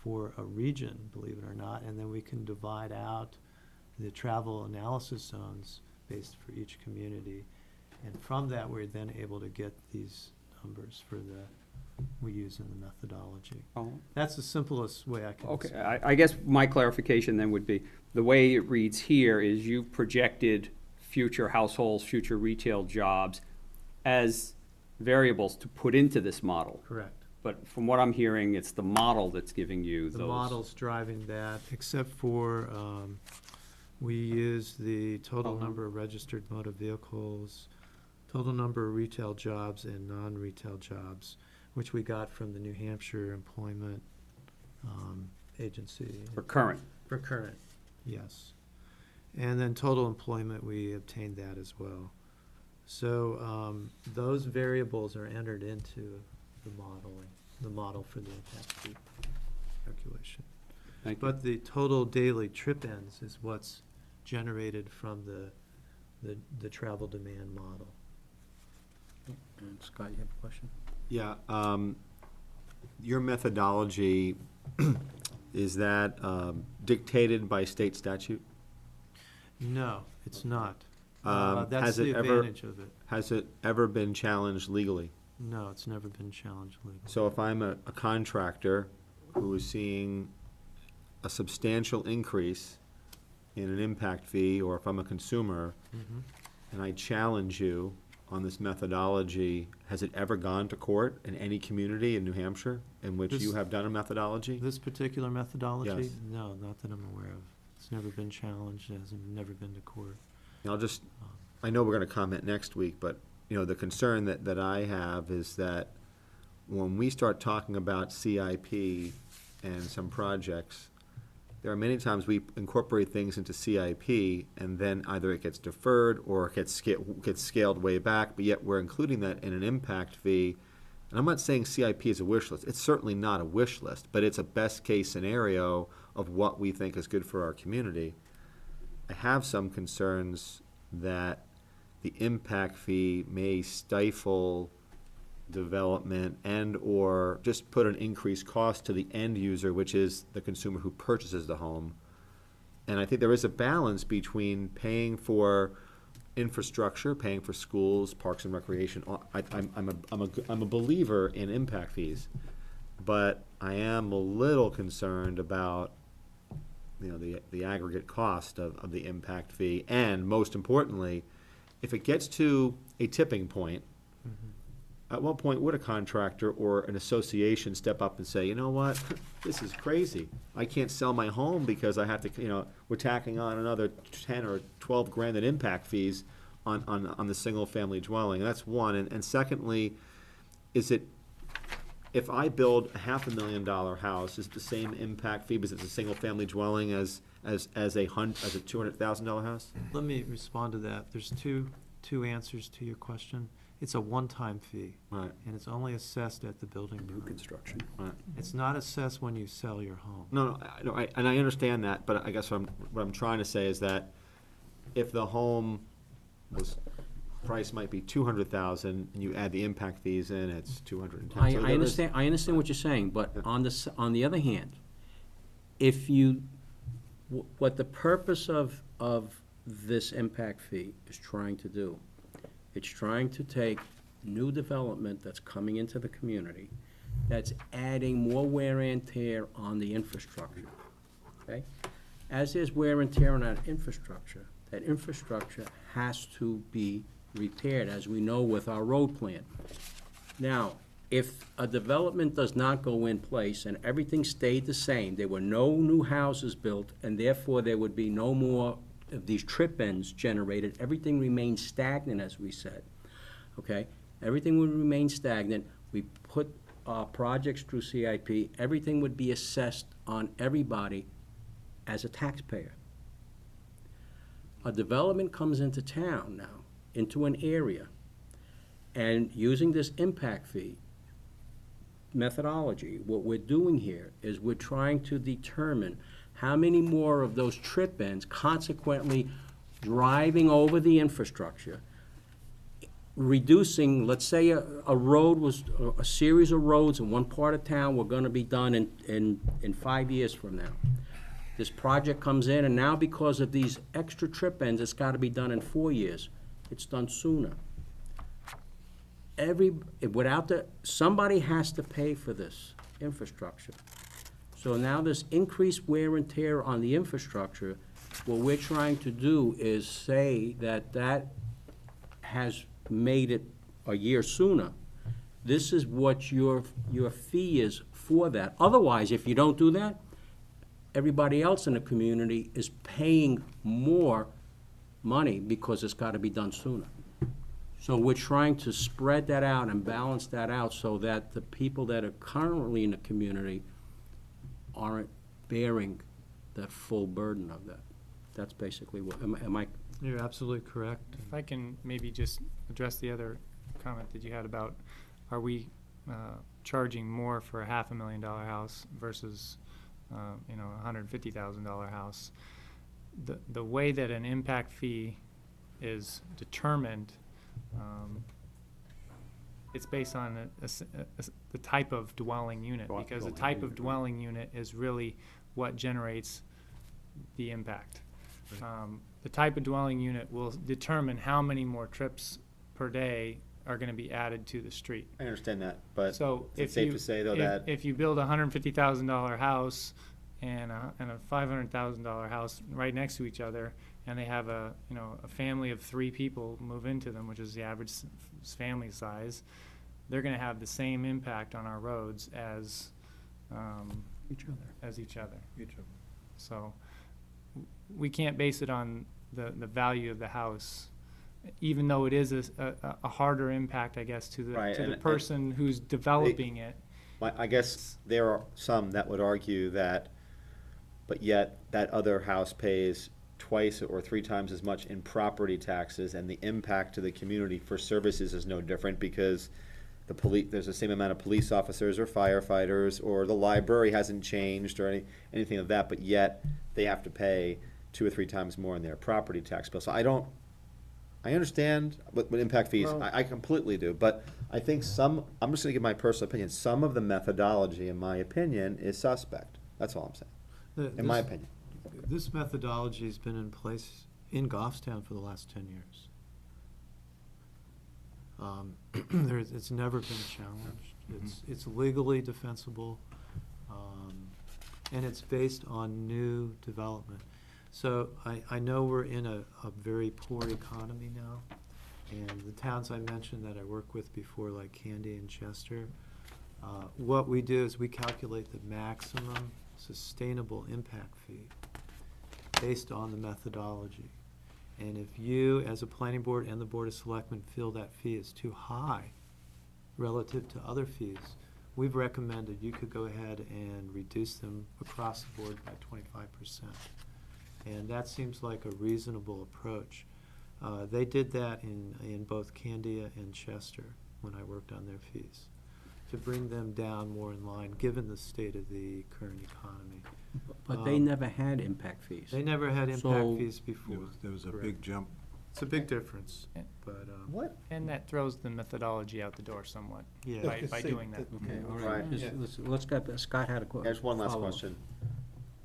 for a region, believe it or not, and then we can divide out the travel analysis zones based for each community. And from that, we're then able to get these numbers we use in the methodology. Oh. That's the simplest way I can Okay, explain. I guess my clarification then would be, the way it reads here is you projected future households, future retail jobs as variables to put into this model. Correct. But from what I'm hearing, it's the model that's giving you those. The model's driving that, except for, we use the total number of registered motor vehicles, total number of retail jobs and non-retail jobs, which we got from the New Hampshire Employment Agency. For current. For current, yes. And then total employment, we obtained that as well. So those variables are entered into the model for the impact fee calculation. Thank you. But the total daily trip ends is what's generated from the travel demand model. And Scott, you have a question? Yeah, your methodology, is that dictated by state statute? No, it's not. That's Has the it ever- advantage of it. Has it ever been challenged legally? No, it's never been challenged legally. So if I'm a contractor who is seeing a substantial increase in an impact fee, or if I'm a consumer, Mhm. and I challenge you on this methodology, has it ever gone to court in any community in New Hampshire in which you This- have done a methodology? This particular methodology? Yes. No, not that I'm aware of. It's never been challenged, it hasn't never been to court. And I know we're gonna comment next week, but, the concern that I have is that when we start talking about CIP and some projects, there are many times we incorporate things into CIP, and then either it gets deferred or it gets scaled way back, but yet we're including that in an impact fee. And I'm not saying CIP is a wish list. It's certainly not a wish list, but it's a best-case scenario of what we think is good for our community. I have some concerns that the impact fee may stifle development and/or just put an increased cost to the end user, which is the consumer who purchases the home. And I think there is a balance between paying for infrastructure, paying for schools, parks and recreation. I'm a believer in impact fees, but I am a little concerned about the aggregate cost of the impact fee, and most importantly, if it gets to a tipping point, at what point would a contractor or an association step up and say, you know what, this is crazy. I can't sell my home because I have to, we're tacking on another 10 or 12 grand in impact fees on the single-family dwelling. That's one. And secondly, is it, if I build a $500,000 house, is it the same impact fee because it's a single-family dwelling as a $200,000 house? Let me respond to that. There's two answers to your question. It's a one-time fee. Right. And it's only assessed at the building New permit. construction. Right. It's not assessed when you sell your home. No, and I understand that, but I guess what I'm trying to say is that if the home price might be 200,000, and you add the impact fees in, it's 210. I So there is- understand what you're saying, but on the other hand, if you, what the purpose of this impact fee is trying to do, it's trying to take new development that's coming into the community, that's adding more wear and tear on the infrastructure, okay? As there's wear and tear on that infrastructure has to be repaired, as we know with our road plan. Now, if a development does not go in place and everything stayed the same, there were no new houses built, and therefore there would be no more of these trip ends generated, everything remains stagnant, as we said, okay? Everything would remain stagnant. We put projects through CIP, everything would be assessed on everybody as a taxpayer. A development comes into town now, into an area, and using this impact fee methodology, what we're doing here is we're trying to determine how many more of those trip ends, consequently driving over the infrastructure, reducing, let's say a road was, a series of roads in one part of town were gonna be done in 5 years from now. This project comes in, and now because of these extra trip ends, it's gotta be done in 4 years. It's done sooner. Somebody has to pay for this infrastructure. So now this increased wear and tear on the infrastructure, what we're trying to do is say that has made it a year sooner. This is what your fee is for that. Otherwise, if you don't do that, everybody else in the community is paying more money because it's gotta be done sooner. So we're trying to spread that out and balance that out so that the people that are currently in the community aren't bearing that full burden of that. That's basically what, am I? You're absolutely correct. If I can maybe just address the other comment that you had about, are we charging more for a $500,000 house versus, a $150,000 house? The way that an impact fee is determined, it's based on the type of dwelling unit, because the type of dwelling unit is really what generates the impact. The type of dwelling unit will determine how many more trips per day are gonna be added to the street. I understand that, but So is it safe to say, though, that if you build a $150,000 house and a $500,000 house right next to each other, and they have a family of 3 people move into them, which is the average family size, they're gonna have the same impact on our roads as Each other. So we can't base it on the value of the house, even though it is a harder impact, I guess, to Right, the and person who's developing it. I guess there are some that would argue that, but yet that other house pays twice or 3 times as much in property taxes, and the impact to the community for services is no different because there's the same amount of police officers or firefighters, or the library hasn't changed or anything of that, but yet they have to pay 2 or 3 times more in their property tax bill. So I understand what impact fees, Well- I completely do, but I think I'm just gonna give my personal opinion, some of the methodology, in my opinion, is suspect. That's all I'm saying, in my opinion. This methodology's been in place in Goffstown for the last 10 years. It's never been challenged. It's legally defensible, and it's based on new development. So I know we're in a very poor economy now, And the towns I mentioned that I work with before, like Candy and Chester, what we do is we calculate the maximum sustainable impact fee based on the methodology. And if you, as a planning board and the Board of Selectmen, feel that fee is too high relative to other fees, we've recommended you could go ahead and reduce them across the board by 25%. And that seems like a reasonable approach. They did that in both Candia and Chester when I worked on their fees, to bring them down more in line, given the state of the current economy. But they never had impact fees. They never had So- impact fees before. There was a Correct. big jump. It's a big difference, Yeah. but, What? And that throws the methodology out the door somewhat yeah. by doing that. Okay, all Right. right. Let's get, Scott had a question. There's one last question.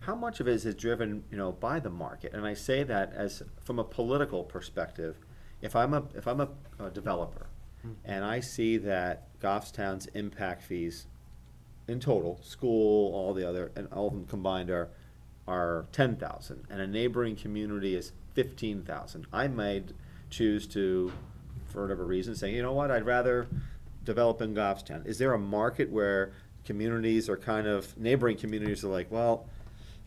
How much of it is driven, by the market? And I say that as, from a political perspective, if I'm a developer, and I see that Goffstown's impact fees in total, school, all the other, and all of them combined are 10,000, and a neighboring community is 15,000, I might choose to, for whatever reason, say, you know what, I'd rather develop in Goffstown. Is there a market where communities are kind of, neighboring communities are like, well,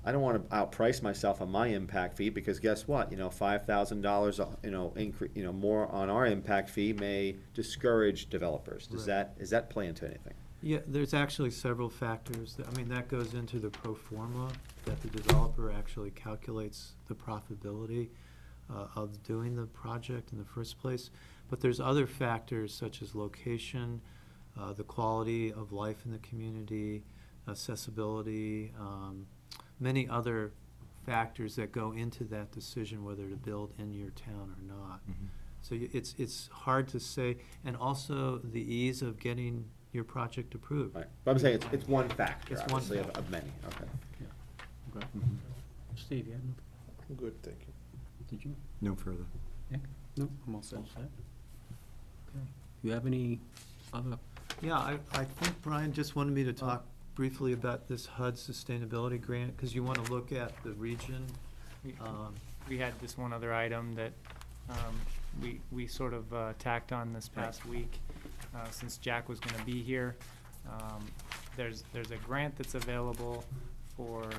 I don't want to outprice myself on my impact fee, because guess what, $5,000, more on our impact fee may discourage developers. Does that play into anything? Yeah, there's actually several factors. That goes into the pro forma, that the developer actually calculates the profitability of doing the project in the first place. But there's other factors such as location, the quality of life in the community, accessibility, many other factors that go into that decision whether to build in your town or not. So it's hard to say, and also the ease of getting your project approved. Right, but I'm saying it's one factor, It's one obviously, factor. of many, okay. Okay. Steve, you had nothing? I'm good, thank you. Did you? No further. Nick? No, I'm all set. Okay. You have any other? Yeah, I think Brian just wanted me to talk briefly about this HUD sustainability grant, because you want to look at the region. We had this one other item that we sort of tacked on this past week, since Jack was gonna be here. There's a grant that's available for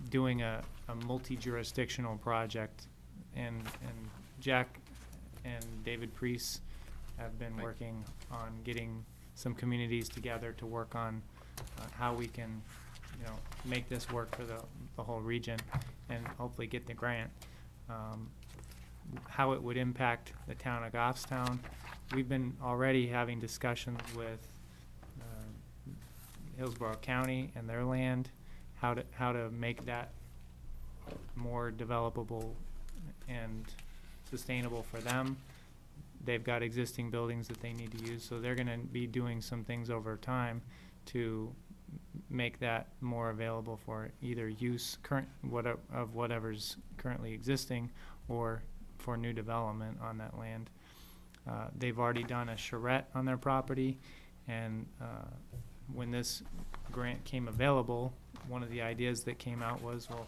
doing a multi-jurisdictional project, and Jack and David Priest have been working on getting some communities together to work on how we can, make this work for the whole region and hopefully get the grant. How it would impact the town of Goffstown, we've been already having discussions with Hillsborough County and their land, how to make that more developable and sustainable for them. They've got existing buildings that they need to use, so they're gonna be doing some things over time to make that more available for either use of whatever's currently existing or for new development on that land. They've already done a charrette on their property, and when this grant came available, one of the ideas that came out was, well,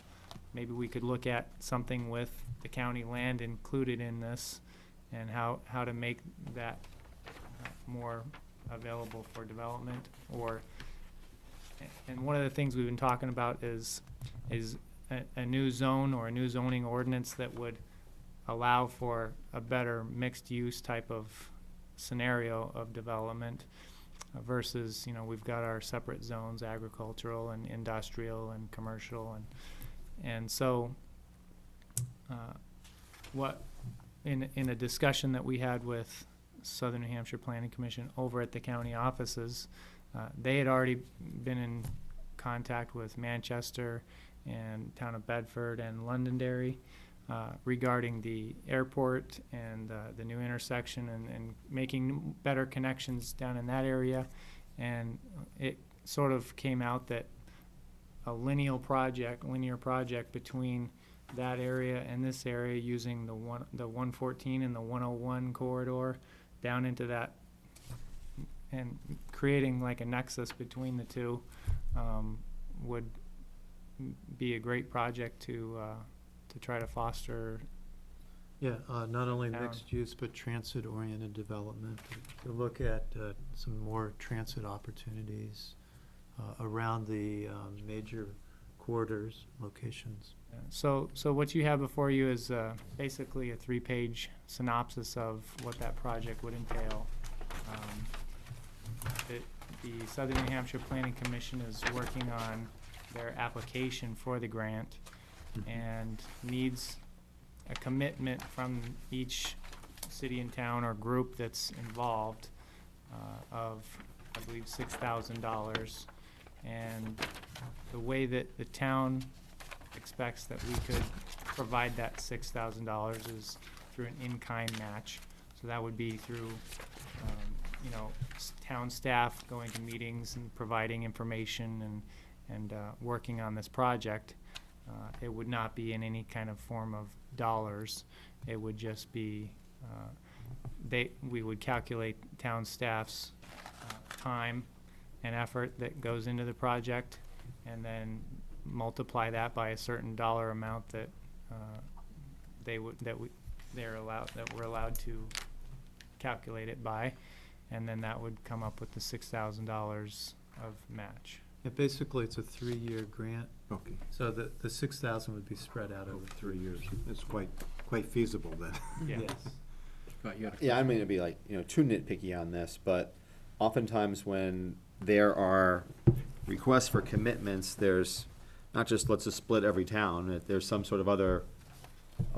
maybe we could look at something with the county land included in this, and how to make that more available for development. And one of the things we've been talking about is a new zone or a new zoning ordinance that would allow for a better mixed-use type of scenario of development versus, we've got our separate zones, agricultural and industrial and commercial, and so in a discussion that we had with Southern New Hampshire Planning Commission over at the county offices, they had already been in contact with Manchester and town of Bedford and Londonderry regarding the airport and the new intersection and making better connections down in that area. And it sort of came out that a linear project between that area and this area, using the 114 and the 101 corridor down into that, and creating like a nexus between the two, would be a great project to try to foster Yeah, not only town. mixed use, but transit-oriented development. To look at some more transit opportunities around the major corridors, locations. So what you have before you is basically a 3-page synopsis of what that project would entail. The Southern New Hampshire Planning Commission is working on their application for the grant and needs a commitment from each city and town or group that's involved of, I believe, $6,000. And the way that the town expects that we could provide that $6,000 is through an in-kind match. So that would be through, town staff going to meetings and providing information and working on this project. It would not be in any kind of form of dollars. It would just be, we would calculate town staff's time and effort that goes into the project, and then multiply that by a certain dollar amount that we're allowed to calculate it by, and then that would come up with the $6,000 of match. Yeah, basically, it's a 3-year grant, Okay, so the 6,000 would be spread out over 3 years. it's quite feasible then. Yeah. Yes. Scott, you had a Yeah, I mean, to be like, too nitpicky on this, but oftentimes when there are requests for commitments, there's not just let's just split every town, there's some sort of other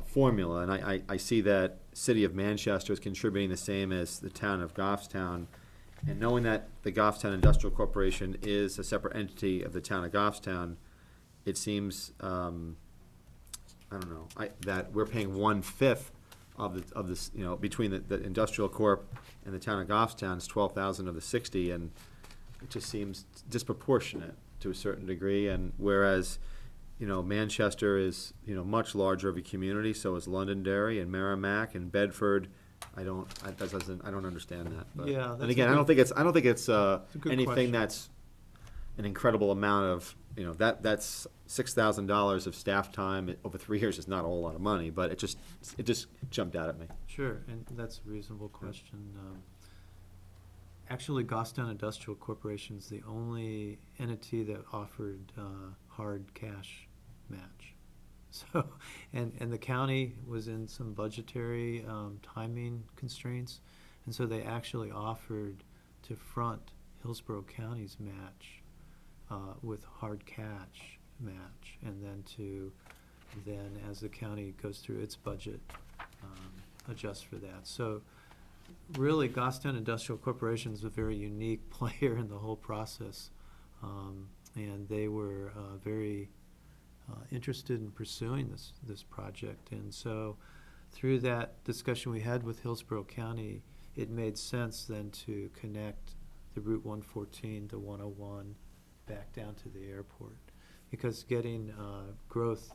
formula, and I see that City of Manchester is contributing the same as the town of Goffstown, and knowing that the Goffstown Industrial Corporation is a separate entity of the town of Goffstown, it seems, I don't know, that we're paying 1/5 of this, between the industrial corp and the town of Goffstown is 12,000 of the 60, and it just seems disproportionate to a certain degree. And whereas, Manchester is, much larger of a community, so is Londonderry and Merrimack and Bedford. I don't understand that. But, Yeah, that's and again, a I don't think it's a good anything question. that's an incredible amount of, that's $6,000 of staff time over 3 years is not a whole lot of money, but it just jumped out at me. Sure, and that's a reasonable question. Actually, Goffstown Industrial Corporation is the only entity that offered hard cash match. So, and the county was in some budgetary timing constraints, and so they actually offered to front Hillsborough County's match with hard cash match, and then as the county goes through its budget, adjust for that. So really, Goffstown Industrial Corporation is a very unique player in the whole process, and they were very interested in pursuing this project. And so through that discussion we had with Hillsborough County, it made sense then to connect the Route 114 to 101 back down to the airport, because getting growth,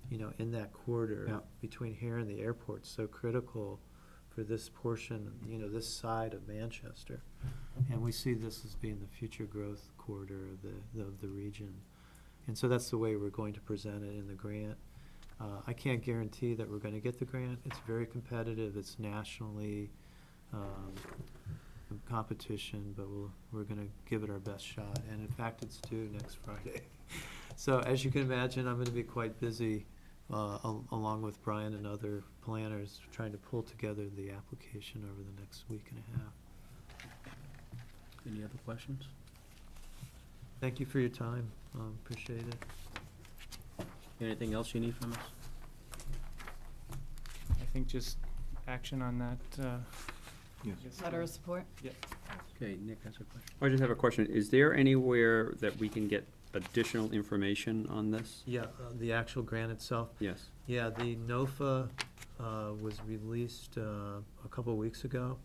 in that corridor between here and the airport is so critical for this portion, this side of Manchester. And we see this as being the future growth corridor of the region. And so that's the way we're going to present it in the grant. I can't guarantee that we're going to get the grant. It's very competitive. It's nationally competition, but we're going to give it our best shot. And in fact, it's due next Friday. So as you can imagine, I'm going to be quite busy along with Brian and other planners trying to pull together the application over the next week and a half. Any other questions? Thank you for your time. Appreciate it. Anything else you need from us? I think just action on that. Yes. I guess, Letter of support? Okay, Nick has a question. I just have a question. Is there anywhere that we can get additional information on this? Yeah, the actual grant itself. Yes. Yeah, the NOFA was released a couple of weeks ago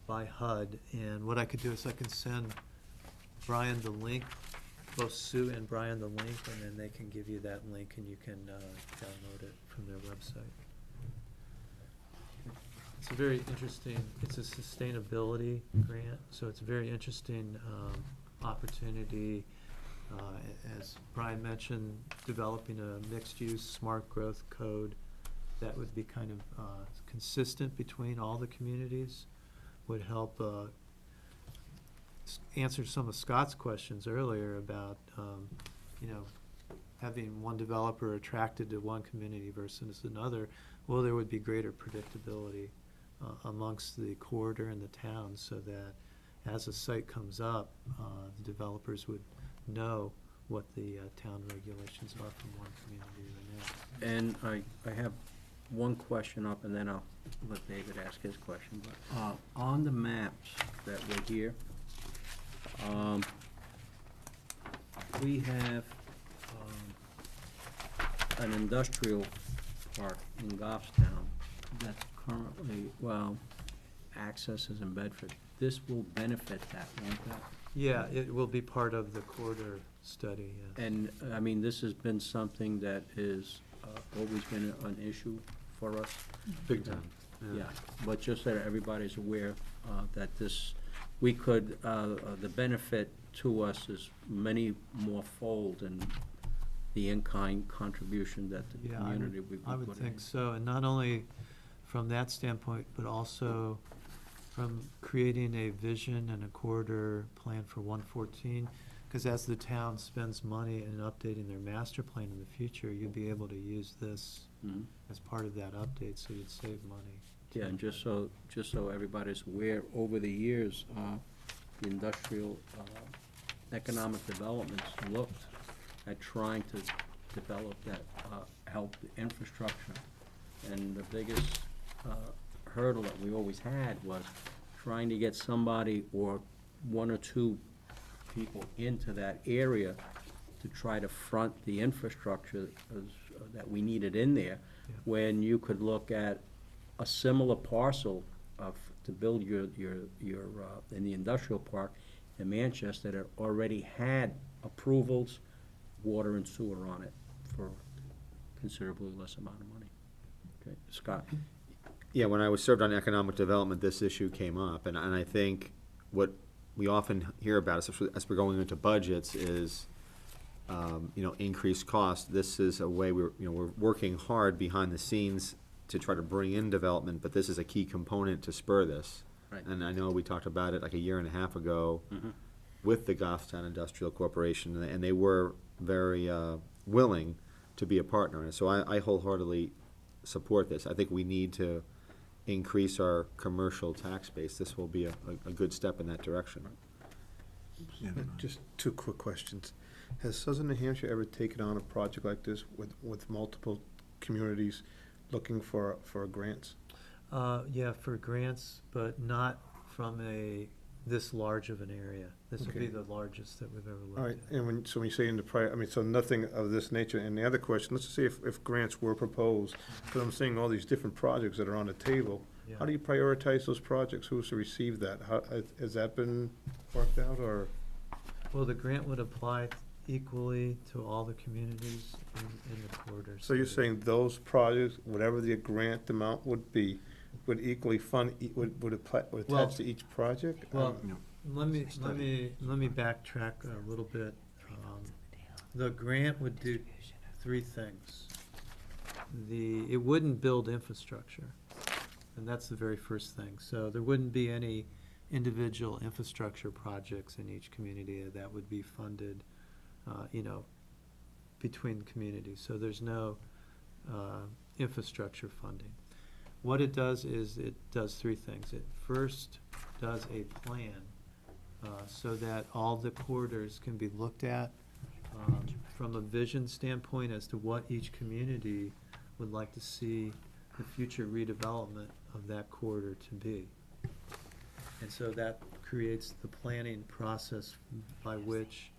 by HUD, and what I could do is I can send Brian the link, both Sue and Brian the link, and then they can give you that link and you can download it from their website. It's a very interesting, it's a sustainability grant, so it's a very interesting opportunity. As Brian mentioned, developing a mixed-use smart growth code that would be kind of consistent between all the communities, would help answer some of Scott's questions earlier about, you know, having one developer attracted to one community versus another. Well, there would be greater predictability amongst the corridor and the town, so that as a site comes up, the developers would know what the town regulations are from one community to the next. And I have one question up, and then I'll let David ask his question. But on the maps that were here, we have an industrial park in Goffstown that's currently, well, access is in Bedford. This will benefit that, won't that? Yeah, it will be part of the corridor study, yes. And, I mean, this has been something that is always been an issue for us. Big time. Yeah, but just that everybody's aware that this, we could, the benefit to us is many more fold in the in-kind contribution that the Yeah, community would be I would putting in. think so, and not only from that standpoint, but also from creating a vision and a corridor plan for 114, because as the town spends money in updating their master plan in the future, you'd be able to use this Mhm. as part of that update, so you'd save money. Yeah, and just so everybody's aware, over the years, the industrial economic developments looked at trying to develop that, help the infrastructure. And the biggest hurdle that we always had was trying to get somebody or one or two people into that area to try to front the infrastructure that we needed in there, Yeah. when you could look at a similar parcel to build your in the industrial park in Manchester that already had approvals, water and sewer on it for considerably less amount of money. Okay, Scott? Yeah, when I was served on economic development, this issue came up, and I think what we often hear about, especially as we're going into budgets, is, you know, increased cost. This is a way we're working hard behind the scenes to try to bring in development, but this is a key component to spur this. Right. And I know we talked about it like a year and a half ago Mhm. with the Goffstown Industrial Corporation, and they were very willing to be a partner. And so I wholeheartedly support this. I think we need to increase our commercial tax base. This will be a good step in that direction. Just two quick questions. Has Southern New Hampshire ever taken on a project like this with multiple communities looking for grants? Yeah, for grants, but not from this large of an area. This will be Okay. the largest that we've ever looked All right, at. and when you say in the prior, I mean, so nothing of this nature. And the other question, let's just say if grants were proposed, because I'm seeing all these different projects that are on the table, Yeah. how do you prioritize those projects? Who's to receive that? How, has that been worked out, or? Well, the grant would apply equally to all the communities in the corridor. So you're study. saying those projects, whatever the grant amount would be, would equally fund, would apply, would Well- attach to each project? Well, let me backtrack a little bit. The grant would do three things. It wouldn't build infrastructure, and that's the very first thing. So there wouldn't be any individual infrastructure projects in each community that would be funded, between communities. So there's no infrastructure funding. What it does is it does three things. It first does a plan so that all the corridors can be looked at from a vision standpoint as to what each community would like to see the future redevelopment of that corridor to be. And so that creates the planning process by which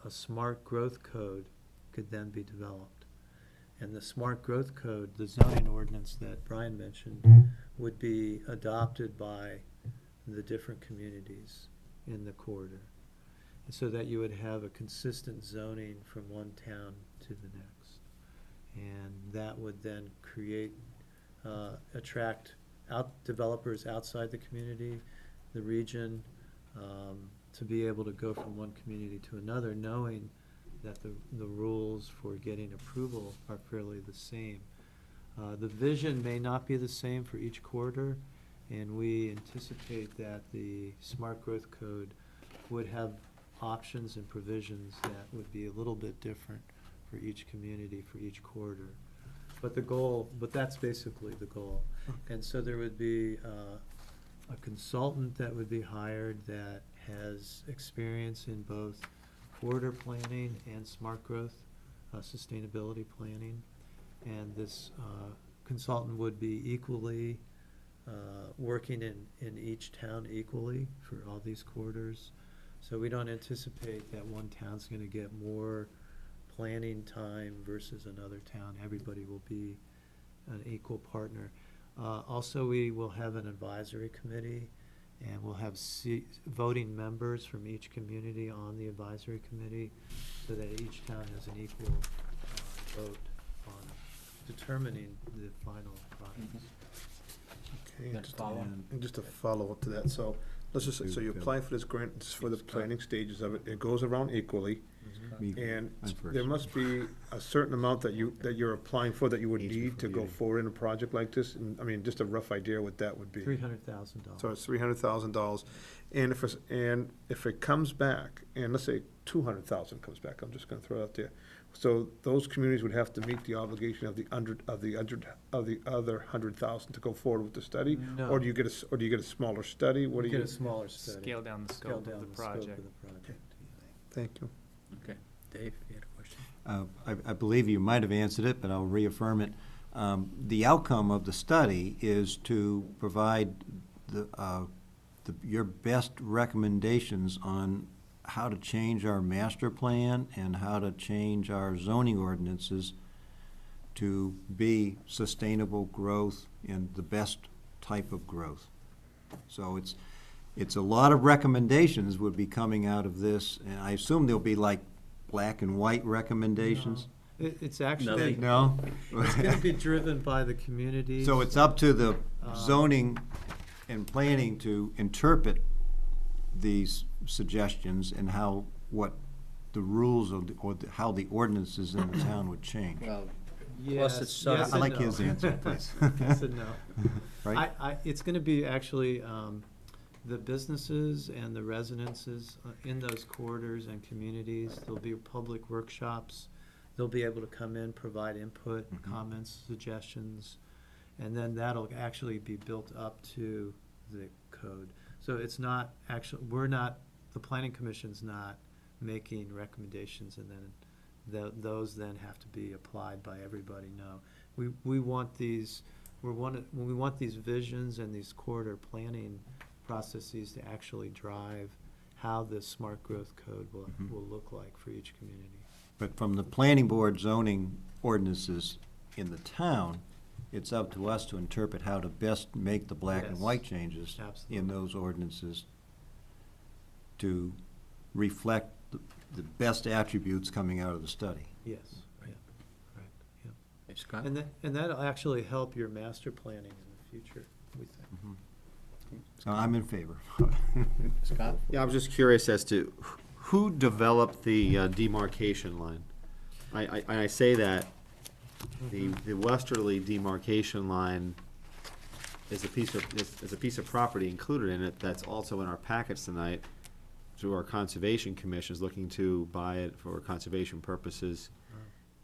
a smart growth code could then be developed. And the smart growth code, the zoning ordinance that Brian mentioned, would be adopted by the different communities in the corridor. And so that you would have a consistent zoning from one town to the next. And that would then attract developers outside the community, the region, to be able to go from one community to another, knowing that the rules for getting approval are fairly the same The vision may not be the same for each quarter, and we anticipate that the smart growth code would have options and provisions that would be a little bit different for each community, for each quarter. But that's basically the goal. And so there would be a consultant that would be hired that has experience in both quarter planning and smart growth, sustainability planning. And this consultant would be equally working in each town equally for all these quarters. So we don't anticipate that one town's gonna get more planning time versus another town. Everybody will be an equal partner. Also, we will have an advisory committee, and we'll have voting members from each community on the advisory committee, so that each town has an equal vote on determining the final product. Okay, Got a follow-up? and just a follow-up to that, so, let's just, so you apply for this grant, it's for the planning stages of it, it goes around equally, and there must be a certain amount that you're applying for that you would need to go forward in a project like this, and, I mean, just a rough idea what that would be. $300,000. So it's $300,000, and if it comes back, and let's say 200,000 comes back, I'm just gonna throw it out there. So those communities would have to meet the obligation of the other 100,000 to go forward with the study? No. Or do you get a smaller study? What do you? Get a smaller study. Scale down the Scale scope of down the the scope of project. the project. Thank you. Okay. Dave, you had a question? I believe you might have answered it, but I'll reaffirm it. The outcome of the study is to provide your best recommendations on how to change our master plan and how to change our zoning ordinances to be sustainable growth and the best type of growth. So it's a lot of recommendations would be coming out of this, and I assume there'll be like black and white recommendations? It's actually, No? it's gonna be driven by the communities. So it's up to the zoning and planning to interpret these suggestions and what the rules of, how the ordinances in the town would change. Well, Yes, it's yes I and like no. his answer, please. Yes and no. Right? It's gonna be actually, the businesses and the residences in those corridors and communities, there'll be public workshops. They'll be able to come in, provide input, comments, suggestions, and then that'll actually be built up to the code. So it's not actually, the planning commission's not making recommendations and then those then have to be applied by everybody. No, we want these, we want these visions and these corridor planning processes to actually drive how the smart growth code will look like for each community. But from the planning board zoning ordinances in the town, it's up to us to interpret how to best make the black and Yes. white changes Absolutely. in those ordinances to reflect the best attributes coming out of the study. Yes, yeah, correct, yeah. Hey, Scott? And that'll actually help your master planning in the future, we think. So I'm in favor. Scott? Yeah, I was just curious as to who developed the demarcation line? I say that the westerly demarcation line is a piece of property included in it that's also in our packets tonight through our Conservation Commission is looking to buy it for conservation purposes.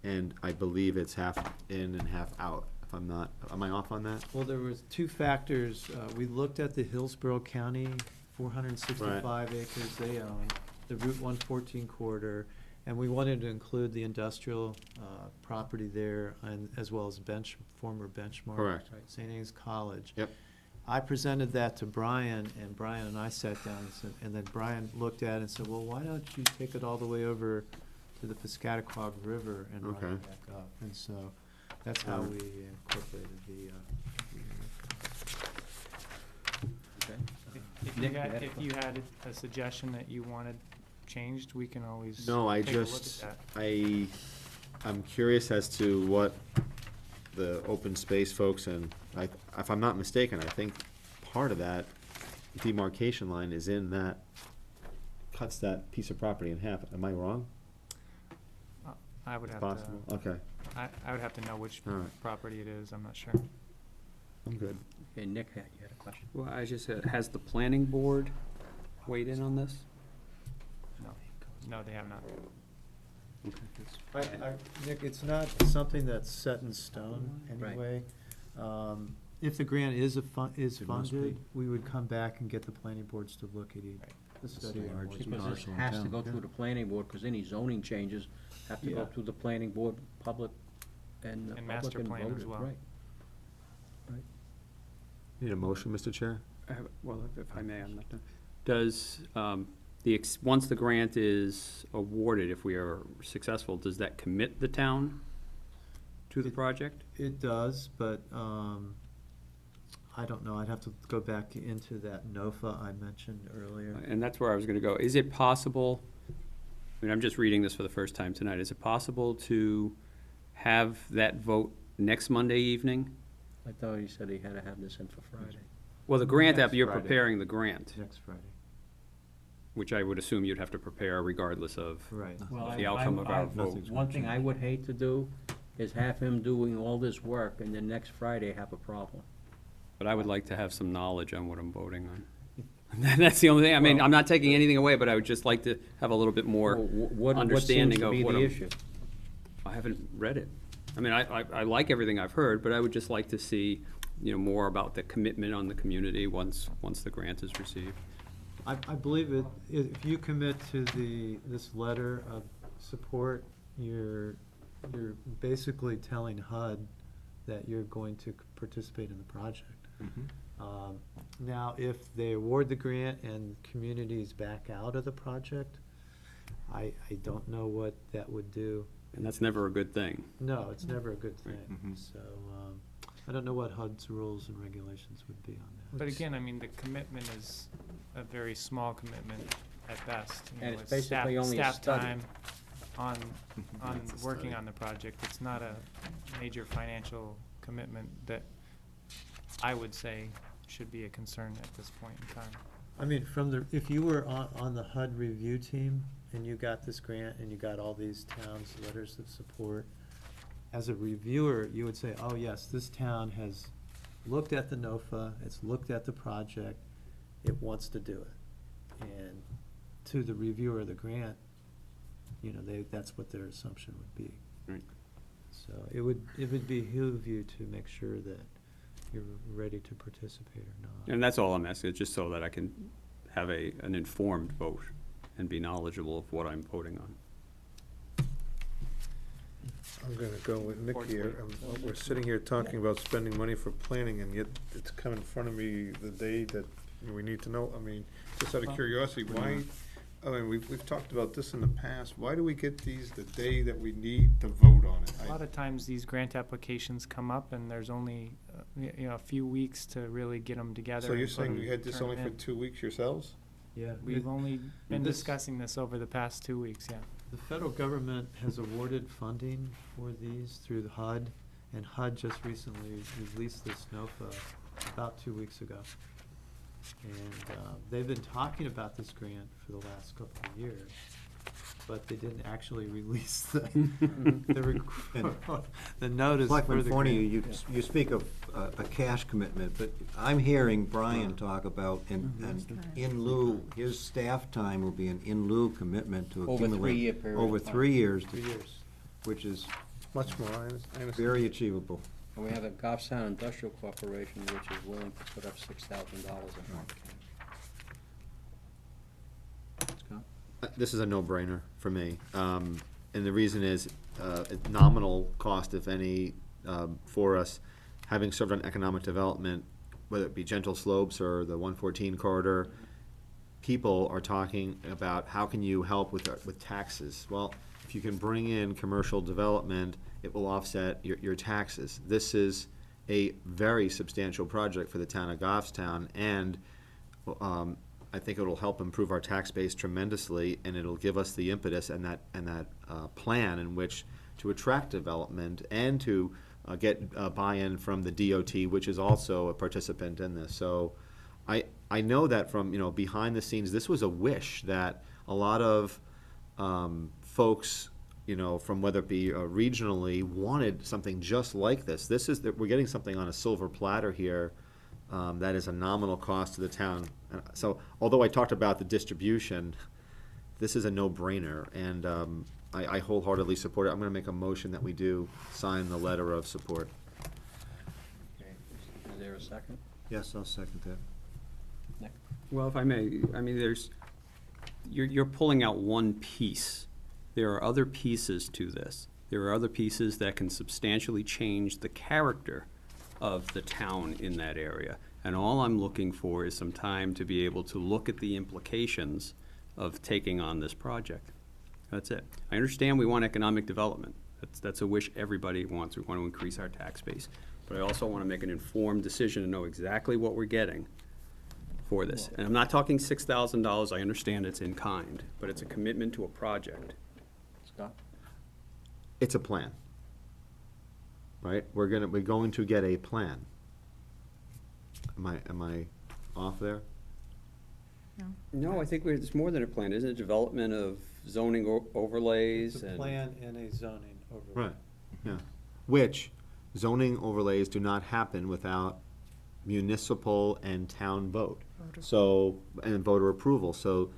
And I believe it's half in and half out, if I'm not, am I off on that? Well, there was two factors. We looked at the Hillsborough County, 465 acres they own, the Route 114 corridor, and we wanted to include the industrial property there, and as well as former Benchmark. Correct. Right, St. Anne's College. Yep. I presented that to Brian, and Brian and I sat down and then Brian looked at it and said, well, why don't you take it all the way over to the Piscataquag River and run Okay. it back up? And so that's how we incorporated the, If you had a suggestion that you wanted changed, we can always No, I take a look at just, that. I'm curious as to what the open space folks and, if I'm not mistaken, I think part of that demarcation line is in that, cuts that piece of property in half. Am I wrong? I would have Possible, to okay. I would have to know which All right. property it is, I'm not sure. I'm good. Okay, Nick, you had a question? Well, I just said, has the planning board weighed in on this? No, they have not. Nick, it's not something that's set in stone Right. anyway. If the grant is It must funded, be. we would come back and get the planning boards to look at the study. in more large detail. Because this Parcel in has to town. go through the planning board, because any zoning changes have to go Yeah. through the planning board, public, and the And public master and plan as voters, well. right. Need a motion, Mr. Chair? Well, if I may, I'm not done. Does, once the grant is awarded, if we are successful, does that commit the town to the project? It does, but I don't know, I'd have to go back into that NOFA I mentioned earlier. And that's where I was gonna go. Is it possible, I mean, I'm just reading this for the first time tonight, is it possible to have that vote next Monday evening? I thought he said he had to have this in for Friday. Well, the grant app, Next you're Friday. preparing the grant, Next Friday. which I would assume you'd have to prepare regardless of Right. Well, the outcome of our vote. Nothing's gonna One thing I would hate to do is have him doing all this work and then next Friday have a problem. But I would like to have some knowledge on what I'm voting on. That's the only thing, I mean, I'm not taking anything away, but I would just like to have a little bit more Well, what understanding seems to of be what the I'm. issue? I haven't read it. I mean, I like everything I've heard, but I would just like to see, more about the commitment on the community once the grant is received. I believe if you commit to this letter of support, you're basically telling HUD that you're going to participate in the project. Now, if they award the grant and communities back out of the project, I don't know what that would do. And that's never a good thing. No, it's never a good thing, Mhm. so, I don't know what HUD's rules and regulations would be on that. But again, I mean, the commitment is a very small commitment at best. You And know, it's basically only a staff study. time on It's a working study. on the project. It's not a major financial commitment that I would say should be a concern at this point in time. I mean, if you were on the HUD review team and you got this grant and you got all these towns' letters of support, as a reviewer, you would say, oh, yes, this town has looked at the NOFA, it's looked at the project, it wants to do it. And to the reviewer of the grant, that's what their assumption would be. Right. So it would behoove you to make sure that you're ready to participate or not. And that's all I'm asking, just so that I can have an informed vote and be knowledgeable of what I'm voting on. I'm gonna go with Nick here. We're sitting here talking about spending money for planning, and yet it's come in front of me the day that we need to know. I mean, just out of curiosity, why, I mean, we've talked about this in the past. Why do we get these the day that we need to vote on it? A lot of times, these grant applications come up, and there's only, a few weeks to really get them together. So you're and put saying 'em- you had this turn 'em only for in. 2 weeks yourselves? Yeah. We've only been this- discussing this over the past 2 weeks, yeah. The federal government has awarded funding for these through the HUD, and HUD just recently released this NOFA about 2 weeks ago. And they've been talking about this grant for the last couple of years, but they didn't actually release the notice for Selectman the Forney, grant. you speak of a cash commitment, but I'm hearing Brian talk about an in lieu, his staff time will be an in lieu commitment to Over a accumulate. 3-year period Over of time. 3 years, 3 years. which is Much more, I understand. very achievable. And we have a Goffstown Industrial Corporation which is willing to put up $6,000 a month. Scott? This is a no-brainer for me. And the reason is, nominal cost, if any, for us, having served on economic development, whether it be Gentle Slopes or the 114 corridor, people are talking about how can you help with taxes. Well, if you can bring in commercial development, it will offset your taxes. This is a very substantial project for the town of Goffstown, and I think it'll help improve our tax base tremendously, and it'll give us the impetus and that plan in which to attract development and to get buy-in from the DOT, which is also a participant in this. So I know that from, behind the scenes, this was a wish that a lot of folks, you know, from whether it be regionally, wanted something just like this. This is, we're getting something on a silver platter here that is a nominal cost to the town. So although I talked about the distribution, this is a no-brainer, and I wholeheartedly support it. I'm gonna make a motion that we do sign the letter of support. Okay. Is there a second? Yes, I'll second that. Nick? Well, if I may, I mean, you're pulling out one piece. There are other pieces to this. There are other pieces that can substantially change the character of the town in that area. And all I'm looking for is some time to be able to look at the implications of taking on this project. That's it. I understand we want economic development. That's a wish everybody wants. We want to increase our tax base. But I also want to make an informed decision and know exactly what we're getting for this. And I'm not talking $6,000. I understand it's in kind, but it's a commitment to a project. Scott? It's a plan, right? We're going to get a plan. Am I off there? No, I think it's more than a plan, isn't it? Development of zoning overlays It's a and. plan and a zoning overlay. Right, yeah. Which zoning overlays do not happen without municipal and town vote. So, and voter approval, so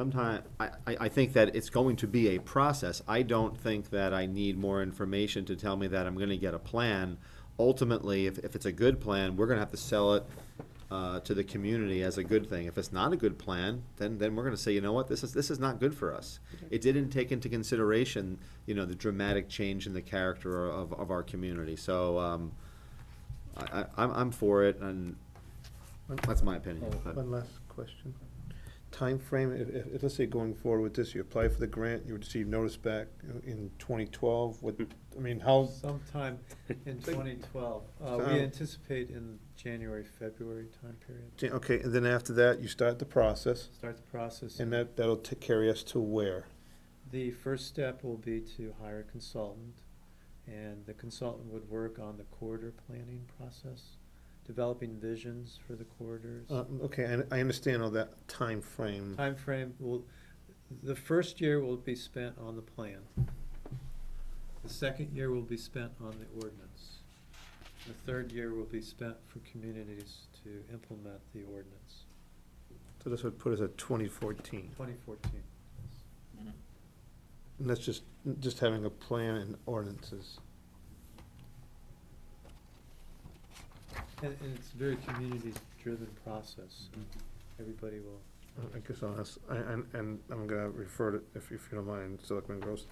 I think that it's going to be a process. I don't think that I need more information to tell me that I'm gonna get a plan. Ultimately, if it's a good plan, we're gonna have to sell it to the community as a good thing. If it's not a good plan, then we're gonna say, you know what, this is not good for us. It didn't take into consideration, you know, the dramatic change in the character of our community. So, I'm for it, and that's my opinion. but- One last question. Timeframe, if, let's say going forward with this, you apply for the grant, you receive notice back in 2012, what, I mean, how, Sometime in 2012. So- We anticipate in January, February time period. okay, and then after that, you start the process, Start the process. and that'll carry us to where? The first step will be to hire a consultant, and the consultant would work on the corridor planning process, developing visions for the corridors. Okay, I understand all that time frame. Timeframe will, the first year will be spent on the plan. The second year will be spent on the ordinance. The third year will be spent for communities to implement the ordinance. So this would put us at 2014. 2014. And that's just having a plan and ordinances. And it's a very community-driven process. Everybody will. I guess I'll ask, and I'm gonna refer to, if you don't mind, Selectman Gross,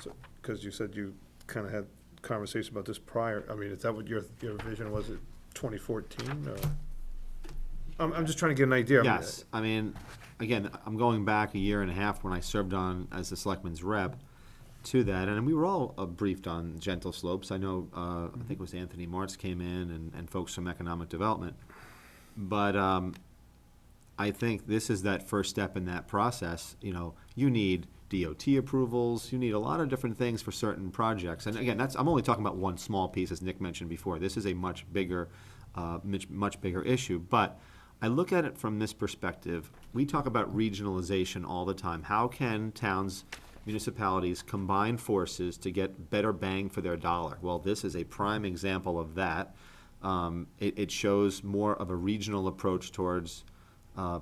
so, because you said you kind of had conversations about this prior, I mean, is that what your vision was, at 2014, or? I'm just trying to get an idea. Yes, I mean, again, I'm going back a year and a half when I served on as the selectman's rep to that, and we were all briefed on gentle slopes. I know, I think it was Anthony Martz came in and folks from economic development. But I think this is that first step in that process. You know, you need DOT approvals, you need a lot of different things for certain projects. And again, I'm only talking about one small piece, as Nick mentioned before. This is a much bigger issue. But I look at it from this perspective. We talk about regionalization all the time. How can towns, municipalities combine forces to get better bang for their dollar? Well, this is a prime example of that. It shows more of a regional approach towards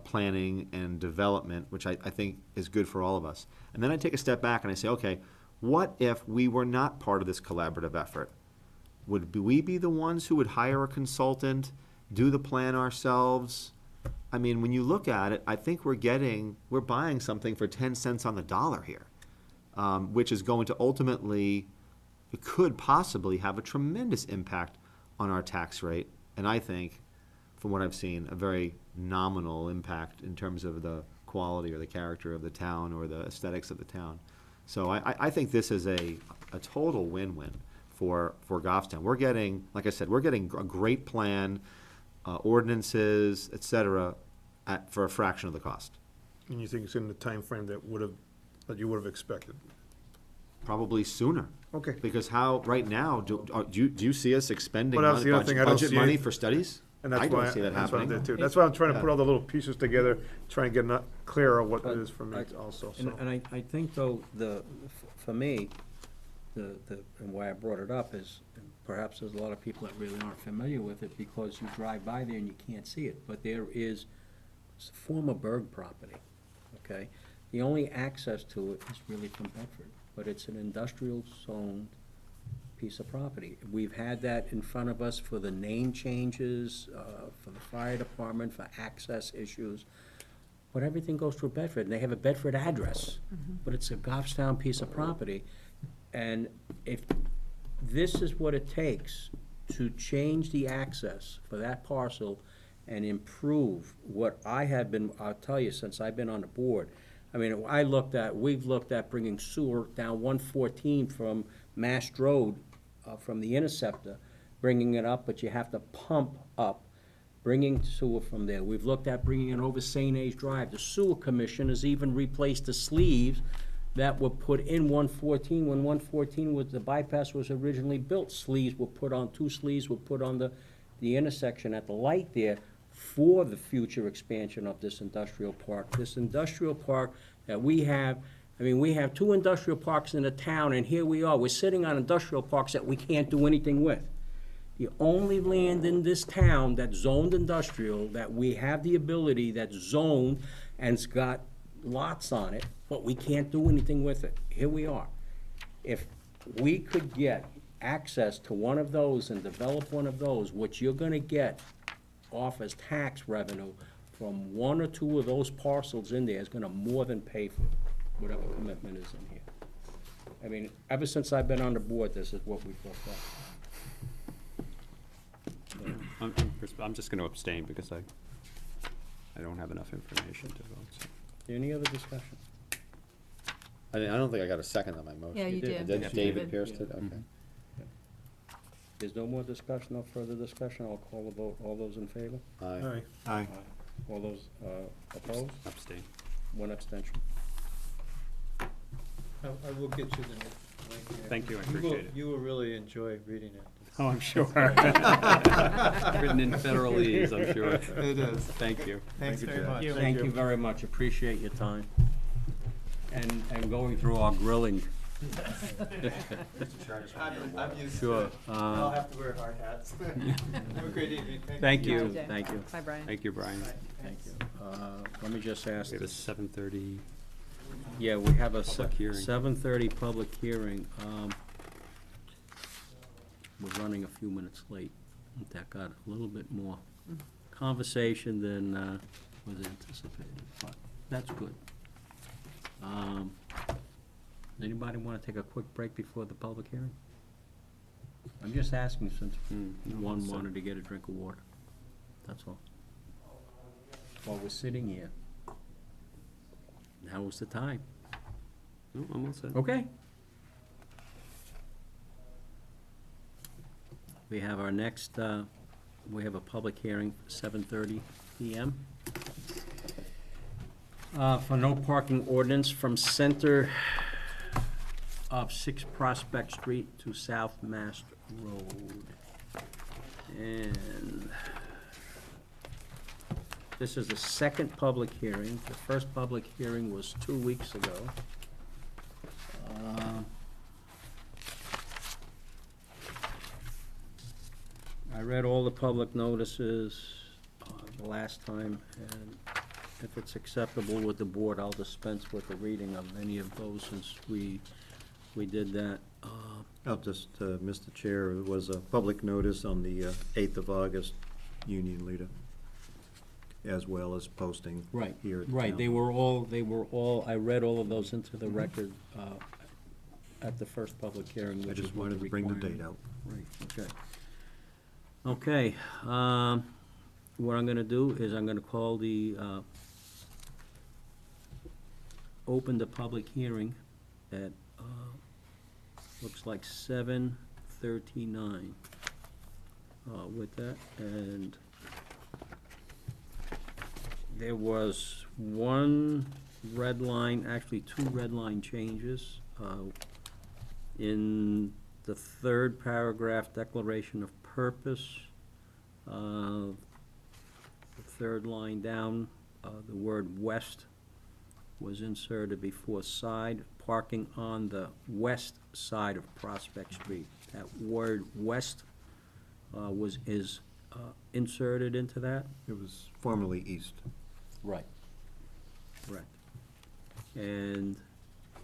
planning and development, which I think is good for all of us. And then I take a step back and I say, okay, what if we were not part of this collaborative effort? Would we be the ones who would hire a consultant, do the plan ourselves? I mean, when you look at it, I think we're buying something for 10 cents on the dollar here, which is going to ultimately, it could possibly have a tremendous impact on our tax rate. And I think, from what I've seen, a very nominal impact in terms of the quality or the character of the town or the aesthetics of the town. So I think this is a total win-win for Goffstown. We're getting, like I said, we're getting a great plan, ordinances, et cetera, for a fraction of the cost. And you think it's in the time frame that you would have expected? Probably sooner. Okay. Because right now, do you see us expending Well, that was the other thing. I don't budget see money any- for studies? And that's I don't why, see that that's what I happening. did too. That's why I'm trying to Yeah. put all the little pieces together, try and get clearer what But it is for me I- also, And, so. and I think though, for me, and why I brought it up is, and perhaps there's a lot of people that really aren't familiar with it, because you drive by there and you can't see it, but there is, it's a former Berg property, okay? The only access to it is really from Bedford, but it's an industrial zoned piece of property. We've had that in front of us for the name changes, for the fire department, for access issues. But everything goes through Bedford, and they have a Bedford address, but it's a Goffstown piece of property. And if this is what it takes to change the access for that parcel and improve what I have been, I'll tell you, since I've been on the board, I mean, we've looked at bringing sewer down 114 from Mast Road, from the Interceptor, bringing it up, but you have to pump up, bringing sewer from there. We've looked at bringing it over St. A's Drive. The sewer commission has even replaced the sleeves that were put in 114, when 114 was, the bypass was originally built. Sleeves were put on, 2 sleeves were put on the intersection at the light there for the future expansion of this industrial park. This industrial park that we have, I mean, we have 2 industrial parks in the town, and here we are, we're sitting on industrial parks that we can't do anything with. The only land in this town that's zoned industrial, that we have the ability, that's zoned, and it's got lots on it, but we can't do anything with it. Here we are. If we could get access to one of those and develop one of those, what you're gonna get off as tax revenue from 1 or 2 of those parcels in there is gonna more than pay for whatever commitment is in here. I mean, ever since I've been on the board, this is what we've looked at. I'm just gonna abstain because I don't have enough information to vote, so. Any other discussion? I don't think I got a second on my motion. Yeah, you did. did. Did David Pierce did, okay. There's no more discussion, no further discussion, I'll call the vote. All those in favor? Aye. All right. Aye. All those opposed? Abstain. 1 abstention. I will get you the link. Thank you, I will- appreciate it. You will really enjoy reading it. Oh, I'm sure. Written in federalese, I'm sure. It is. Thank you. Thanks very much. Thank you very much, appreciate your time. And going through our grilling. I'm used Sure. have to wear hard hats. Have a great evening. Thank You you. too. Thank you. Bye, Brian. Thank you, Brian. Thank you. Let me just ask We have a this. 7:30. Yeah, we have a Public hearing. 7:30 public hearing. We're running a few minutes late. That got a little bit more conversation than was anticipated, but that's good. Anybody want to take a quick break before the public hearing? I'm just asking since one wanted to get a drink of water. That's all. While we're sitting here, now is the time. No, I'm all set. Okay. We have our next, we have a public hearing, 7:30 PM. For no parking ordinance from center of 6 Prospect Street to South Mast Road. And this is the second public hearing. The first public hearing was 2 weeks ago. I read all the public notices the last time, and if it's acceptable with the board, I'll dispense with the reading of any of those since we did that. I'll just, Mr. Chair, there was a public notice on the 8th of August, Union Leader, as well as posting Right, here at the right, town. they were all, I read all of those into the record at the first public hearing, I which is just what wanted the to bring the requirement- date out. Right, okay. Okay, what I'm gonna do is I'm gonna call the, open the public hearing at, looks like 7:39 with that, and there was one red line, actually 2 red line changes. In the 3rd paragraph, declaration of purpose, third line down, the word west was inserted before side, parking on the west side of Prospect Street. That word west is inserted into that? It was formerly east. Right. Correct. And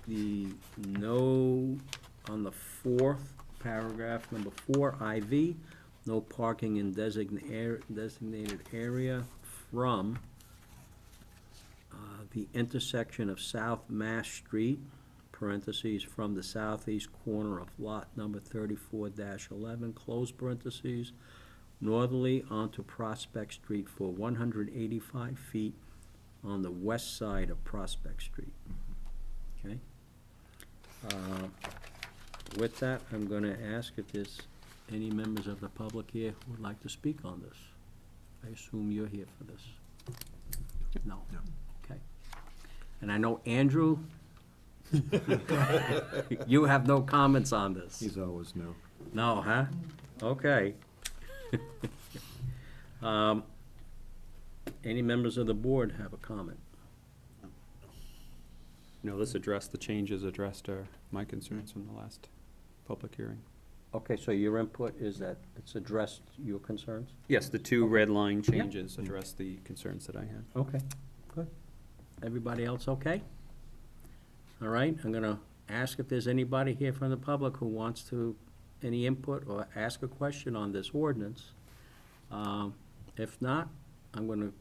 the no, on the fourth paragraph, number 4, IV, no parking in designated area from the intersection of South Mass Street, parentheses, from the southeast corner of lot number 34-11, close parentheses, northerly onto Prospect Street for 185 feet on the west side of Prospect Street. Okay? With that, I'm gonna ask if there's any members of the public here who would like to speak on this. I assume you're here for this? No? No. Okay. And I know Andrew, you have no comments on this? He's always no. No, huh? Okay. Any members of the board have a comment? No, this addressed, the changes addressed my concerns from the last public hearing. Okay, so your input is that it's addressed your concerns? Yes, the two red line changes address the concerns that I had. Okay, good. Everybody else okay? All right, I'm gonna ask if there's anybody here from the public who wants to, any input or ask a question on this ordinance. If not, I'm gonna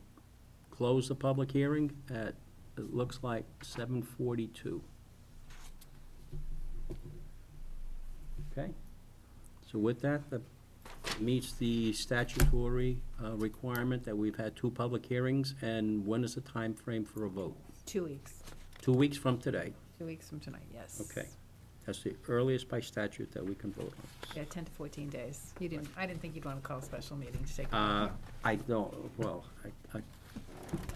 close the public hearing at, it looks like 7:42. Okay, so with that, that meets the statutory requirement that we've had 2 public hearings, and when is the time frame for a vote? 2 weeks. 2 weeks from today. 2 weeks from tonight, yes. Okay. That's the earliest by statute that we can vote on this. Yeah, 10 to 14 days. I didn't think you'd want to call a special meeting to take. I don't, well,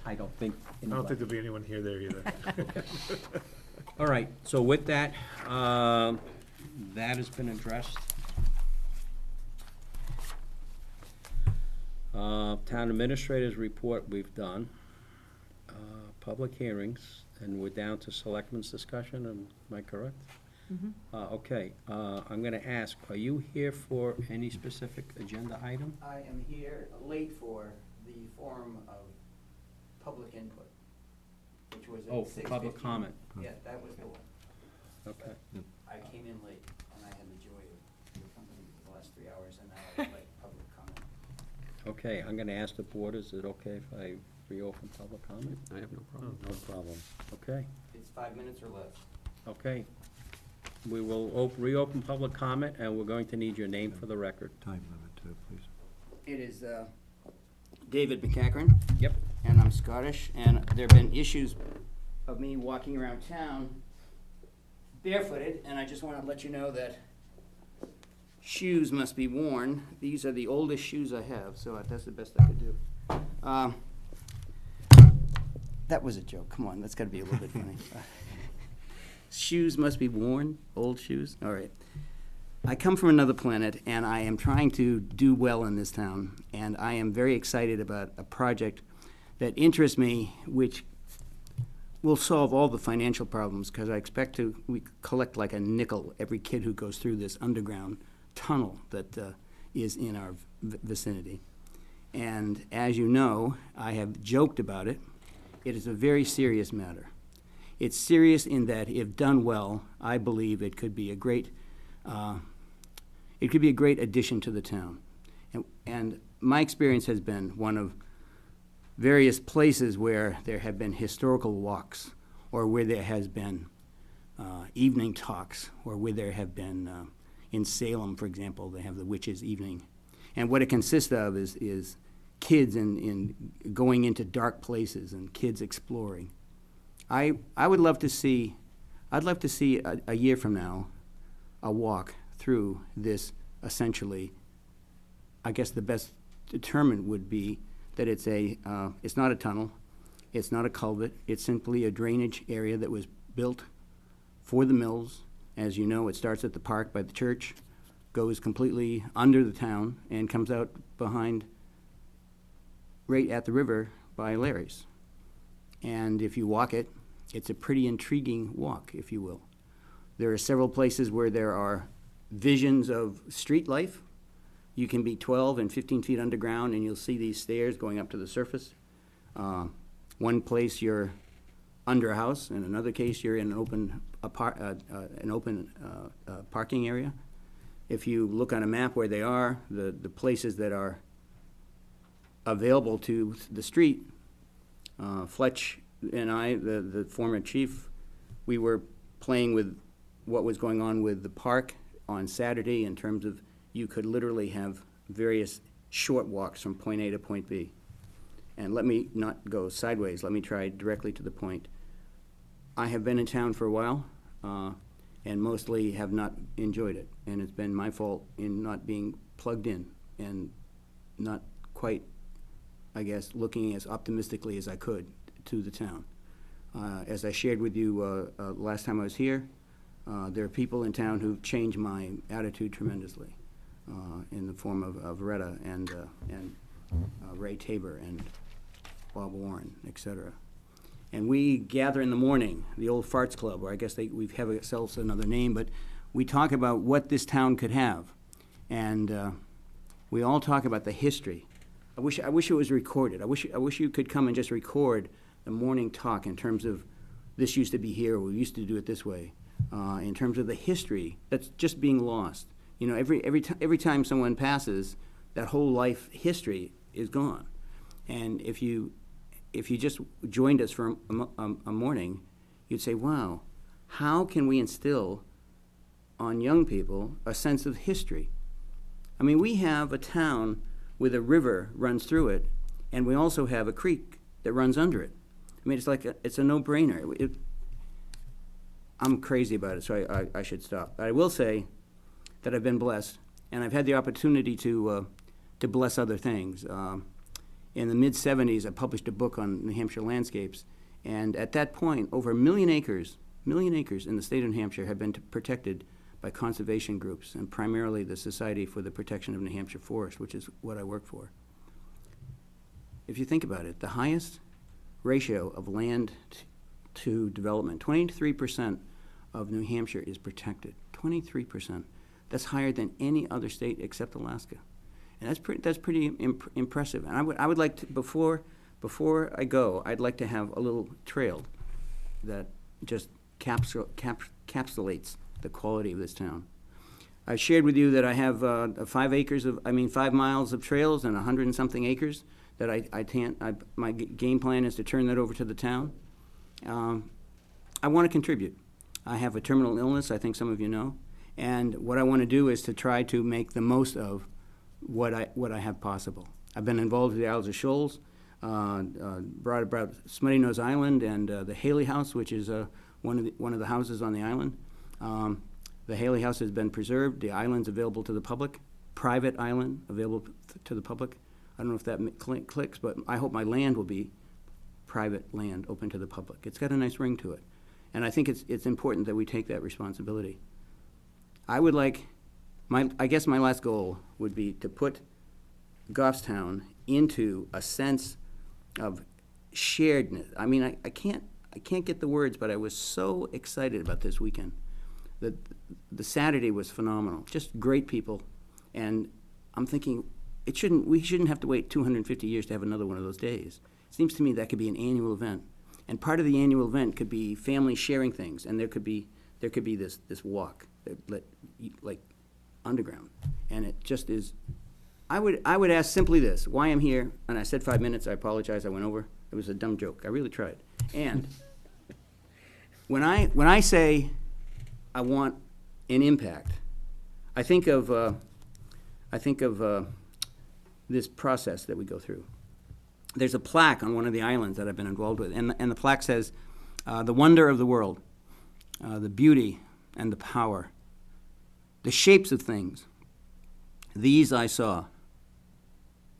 I don't think I don't anybody. think there'll be anyone here there either. All right, so with that, that has been addressed. Town administrators report we've done. Public hearings, and we're down to selectmen's discussion, am I correct? Okay, I'm gonna ask, are you here for any specific agenda item? I am here late for the forum of public input, which was at 6:15. Oh, for public comment. Yeah, that was the one. Okay. I came in late, and I had the joy of your company for the last 3 hours, and now I would like public comment. Okay, I'm gonna ask the board, is it okay if I reopen public comment? I have no problem. No problem. Okay, It's 5 minutes or less. okay. We will reopen public comment, and we're going to need your name for the record. Time limit too, please. It is David McCachran. Yep. And I'm Scottish, and there have been issues of me walking around town barefooted, and I just want to let you know that shoes must be worn. These are the oldest shoes I have, so that's the best I could do. That was a joke. Come on, that's got to be a little bit funny. Shoes must be worn, old shoes. All right. I come from another planet, and I am trying to do well in this town, and I am very excited about a project that interests me, which will solve all the financial problems, because I expect we collect like a nickel every kid who goes through this underground tunnel that is in our vicinity. And as you know, I have joked about it. It is a very serious matter. It's serious in that, if done well, I believe it could be a great addition to the town. And my experience has been one of various places where there have been historical walks, or where there has been evening talks, or where there have been, in Salem, for example, they have the Witches' Evening. And what it consists of is kids in going into dark places and kids exploring. I would love to see, I'd love to see a year from now, a walk through this, essentially. I guess the best determined would be that it's not a tunnel, it's not a culvert, it's simply a drainage area that was built for the mills. As you know, it starts at the park by the church, goes completely under the town, and comes out behind right at the river by Larry's. And if you walk it, it's a pretty intriguing walk, if you will. There are several places where there are visions of street life. You can be 12 and 15 feet underground, and you'll see these stairs going up to the surface. One place you're under a house, in another case you're in an open parking area. If you look on a map where they are, the places that are available to the street, Fletch and I, the former chief, we were playing with what was going on with the park on Saturday in terms of you could literally have various short walks from point A to point B. And let me not go sideways, let me try directly to the point. I have been in town for a while, and mostly have not enjoyed it. And it's been my fault in not being plugged in and not quite, I guess, looking as optimistically as I could to the town. As I shared with you last time I was here, there are people in town who've changed my attitude tremendously, in the form of Retta and Ray Tabor and Bob Warren, et cetera. And we gather in the morning, the old Farts Club, or I guess we have ourselves another name, but we talk about what this town could have. And we all talk about the history. I wish it was recorded. I wish you could come and just record the morning talk in terms of this used to be here, or we used to do it this way, in terms of the history that's just being lost. You know, every time someone passes, that whole life history is gone. And if you just joined us for a morning, you'd say, wow, how can we instill on young people a sense of history? I mean, we have a town with a river runs through it, and we also have a creek that runs under it. I mean, it's a no-brainer. I'm crazy about it, so I should stop. But I will say that I've been blessed, and I've had the opportunity to bless other things. In the mid-'70s, I published a book on New Hampshire landscapes, and at that point, over 1 million acres in the state of New Hampshire have been protected by conservation groups, and primarily the Society for the Protection of New Hampshire Forest, which is what I work for. If you think about it, the highest ratio of land to development, 23% of New Hampshire is protected, 23%. That's higher than any other state except Alaska. And that's pretty impressive. And I would like to, before I go, I'd like to have a little trail that just encapsulates the quality of this town. I shared with you that I have 5 miles of trails and 100 and something acres that my game plan is to turn that over to the town. I want to contribute. I have a terminal illness, I think some of you know, and what I want to do is to try to make the most of what I have possible. I've been involved with the Isles of Shoals, brought about Smutty Nose Island and the Haley House, which is one of the houses on the island. The Haley House has been preserved. The island's available to the public. Private island available to the public. I don't know if that clicks, but I hope my land will be private land open to the public. It's got a nice ring to it. And I think it's important that we take that responsibility. I would like, I guess my last goal would be to put Goffstown into a sense of sharedness. I mean, I can't get the words, but I was so excited about this weekend. The Saturday was phenomenal, just great people. And I'm thinking, we shouldn't have to wait 250 years to have another one of those days. It seems to me that could be an annual event. And part of the annual event could be families sharing things, and there could be this walk, like underground. And it just is, I would ask simply this, why I'm here, and I said 5 minutes, I apologize, I went over. It was a dumb joke, I really tried. And when I say I want an impact, I think of this process that we go through. There's a plaque on one of the islands that I've been involved with, and the plaque says, the wonder of the world, the beauty and the power, the shapes of things, these I saw.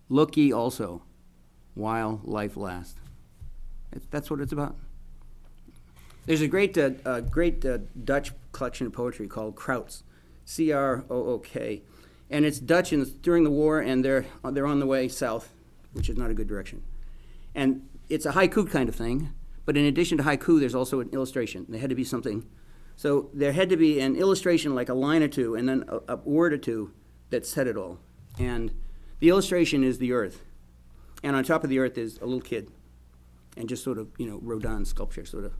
Look ye also, while life lasts. That's what it's about. There's a great Dutch collection of poetry called Krauts, C-R-O-O-K, and it's Dutch, and it's during the war, and they're on the way south which is not a good direction. And it's a haiku kind of thing, but in addition to haiku, there's also an illustration. There had to be something. So there had to be an illustration, like a line or two, and then a word or two that said it all. And the illustration is the earth. And on top of the earth is a little kid. And just sort of, Rodin sculpture, sort of.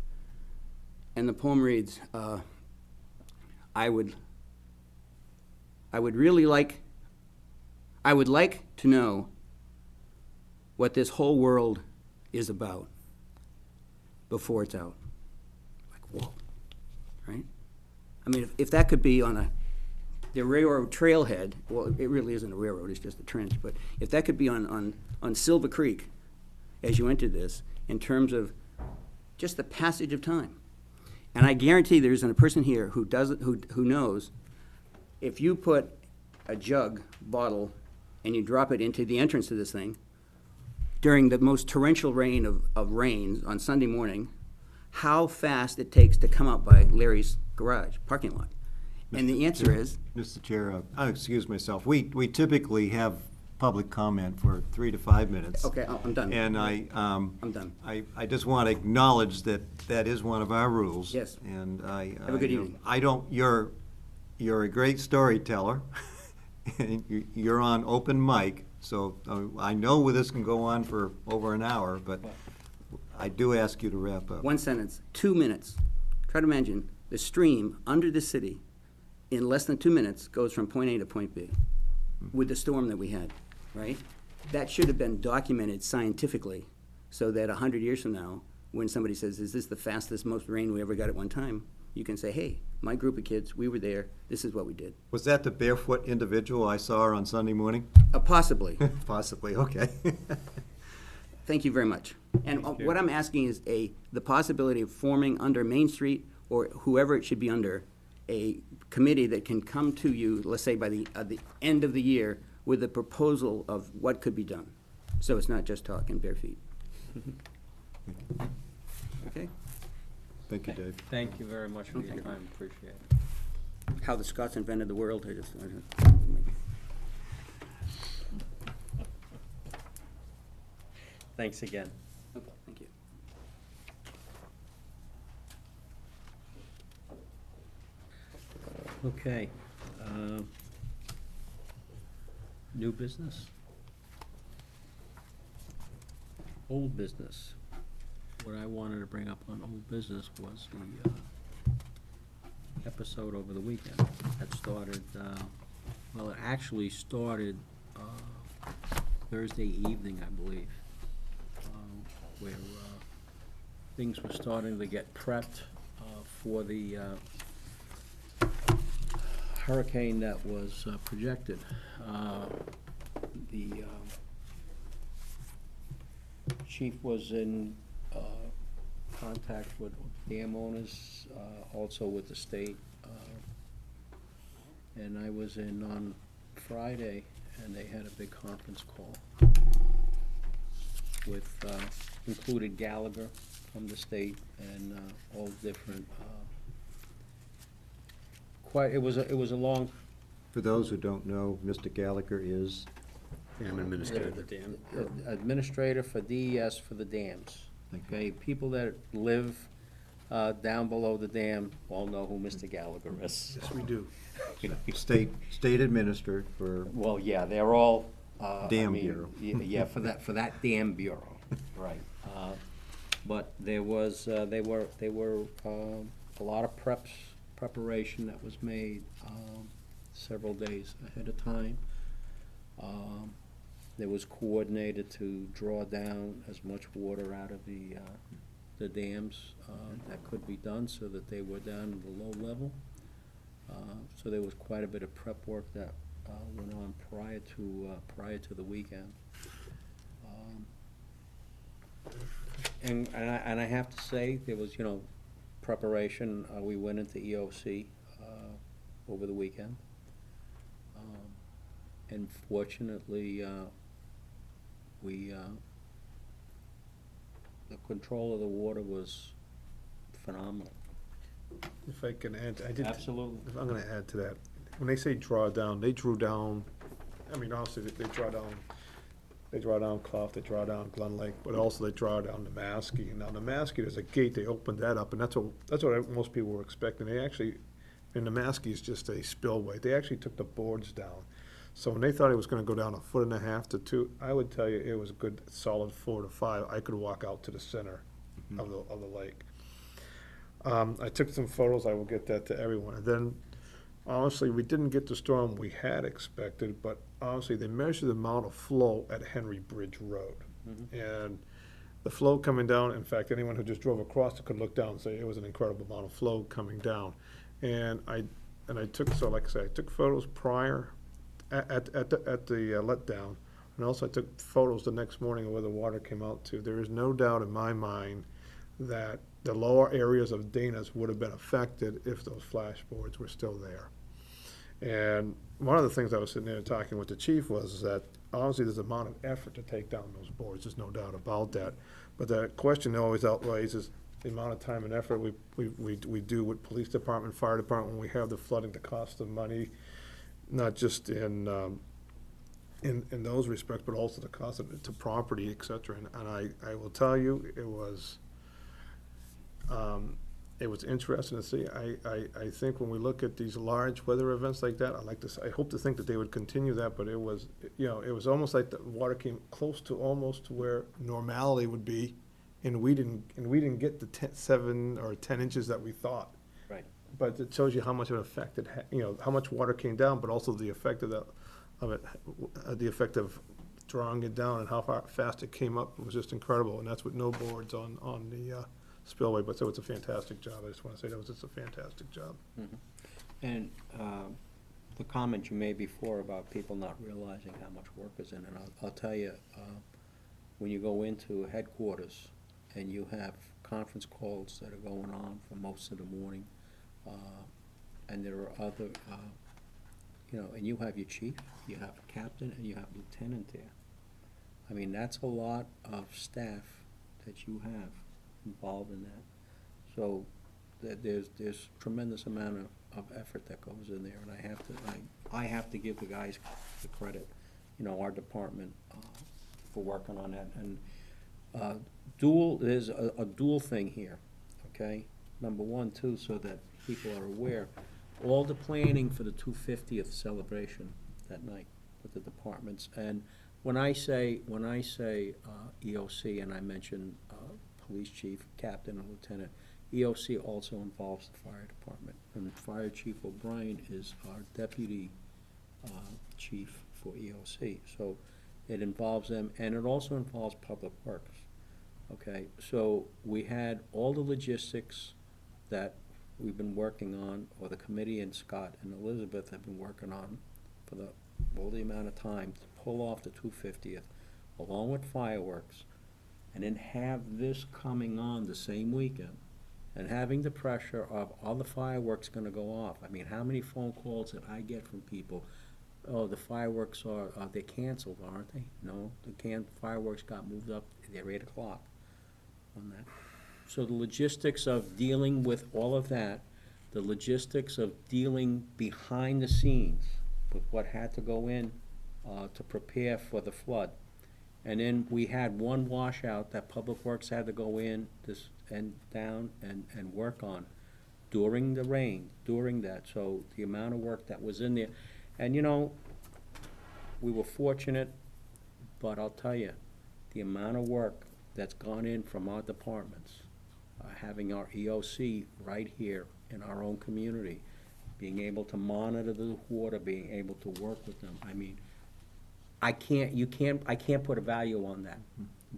And the poem reads, I would like to know what this whole world is about before it's out. Like, whoa, right? I mean, if that could be on the railroad trailhead, well, it really isn't a railroad, it's just a trench, but if that could be on Silver Creek as you enter this, in terms of just the passage of time. And I guarantee there isn't a person here who knows if you put a jug bottle and you drop it into the entrance to this thing during the most torrential rain of rains on Sunday morning, how fast it takes to come up by Larry's garage parking lot. And the answer is, Mr. Chair, I'll excuse myself. We typically have public comment for 3 to 5 minutes. okay, I'm done. And I'm done. I just want to acknowledge that that is one of our rules. Yes. And Have a good evening. You're a great storyteller. And you're on open mic, so I know this can go on for over an hour, but I do ask you to wrap up. One sentence, 2 minutes. Try to imagine the stream under the city in less than 2 minutes goes from point A to point B with the storm that we had, right? That should have been documented scientifically so that 100 years from now, when somebody says, is this the fastest, most rain we ever got at one time? You can say, hey, my group of kids, we were there, this is what we did. Was that the barefoot individual I saw on Sunday morning? Possibly. Possibly, okay. Thank you very much. And what I'm asking is the possibility of forming under Main Street, or whoever it should be under, a committee that can come to you, let's say by the end of the year, with a proposal of what could be done. So it's not just talk and bare feet. Okay? Thank you, Dave. Thank you very much for your Okay. time, appreciate it. How the Scots invented the world, I just. Thanks again. Okay, thank you. Okay. New business? Old business. What I wanted to bring up on old business was the episode over the weekend that started, well, it actually started Thursday evening, I believe, where things were starting to get prepped for the hurricane that was projected. The chief was in contact with dam owners, also with the state. And I was in on Friday, and they had a big conference call with, included Gallagher from the state and all different, it was a long. For those who don't know, Mr. Gallagher is? Dam administrator. Administrator for DES for the dams. Thank you. Okay, people that live down below the dam all know who Mr. Gallagher is. Yes, we do. State administered for, Well, yeah, they're all. Dam Bureau. Yeah, for that dam bureau, right. But there was, they were a lot of preparation that was made several days ahead of time. There was coordinated to draw down as much water out of the dams that could be done so that they were down at the low level. So there was quite a bit of prep work that went on prior to the weekend. And I have to say, there was, preparation. We went into EOC over the weekend. And fortunately, the control of the water was phenomenal. If I can add, Absolutely. if I'm gonna add to that, when they say draw down, they drew down, I mean, honestly, they draw down They draw down Clough, they draw down Glen Lake, but also they draw down the Maskey. And now the Maskey, there's a gate, they opened that up, and that's what most people were expecting. They actually, and the Maskey is just a spillway. They actually took the boards down. So when they thought it was gonna go down 1.5 to 2 feet, I would tell you it was a good solid 4 to 5. I could walk out to the center of the lake. I took some photos, I will get that to everyone. And then, honestly, we didn't get the storm we had expected, but honestly, they measured the amount of flow at Henry Bridge Road. And the flow coming down, in fact, anyone who just drove across it could look down and say it was an incredible amount of flow coming down. And I took, so like I said, I took photos prior at the letdown, and also I took photos the next morning of where the water came out to. There is no doubt in my mind that the lower areas of Dana's would have been affected if those flashboards were still there. And one of the things I was sitting there talking with the chief was that honestly there's an amount of effort to take down those boards, there's no doubt about that. But the question that always outweighs is the amount of time and effort we do with police department, fire department, when we have the flooding, the cost of money, not just in those respects, but also the cost of to property, et cetera. And I will tell you, it was interesting to see. I think when we look at these large weather events like that, I hope to think that they would continue that, but it was, it was almost like the water came close to almost to where normality would be, and we didn't get the 7 or 10 inches that we thought. Right. But it shows you how much of an effect it had, how much water came down, but also the effect of the effect of drawing it down and how fast it came up was just incredible. And that's with no boards on the spillway. But so it's a fantastic job. I just want to say that was just a fantastic job. And the comment you made before about people not realizing how much work is in it, I'll tell you, when you go into headquarters and you have conference calls that are going on for most of the morning, and there are other, and you have your chief, you have a captain, and you have a lieutenant there. I mean, that's a lot of staff that you have involved in that. So there's tremendous amount of effort that goes in there, and I have to give the guys the credit, our department, for working on that. And there's a dual thing here, okay? Number one, too, so that people are aware, all the planning for the 250th celebration that night with the departments. And when I say EOC, and I mention police chief, captain, and lieutenant, EOC also involves the fire department. And Fire Chief O'Brien is our deputy chief for EOC. So it involves them, and it also involves Public Works. Okay, so we had all the logistics that we've been working on, or the committee and Scott and Elizabeth have been working on for all the amount of time to pull off the 250th, along with fireworks, and then have this coming on the same weekend, and having the pressure of all the fireworks gonna go off. I mean, how many phone calls did I get from people? Oh, the fireworks they're canceled, aren't they? No, the fireworks got moved up, they're 8 o'clock on that. So the logistics of dealing with all of that, the logistics of dealing behind the scenes with what had to go in to prepare for the flood. And then we had one washout that Public Works had to go in and down and work on during the rain, during that. So the amount of work that was in there. And we were fortunate, but I'll tell you, the amount of work that's gone in from our departments, having our EOC right here in our own community, being able to monitor the water, being able to work with them. I mean, I can't put a value on that,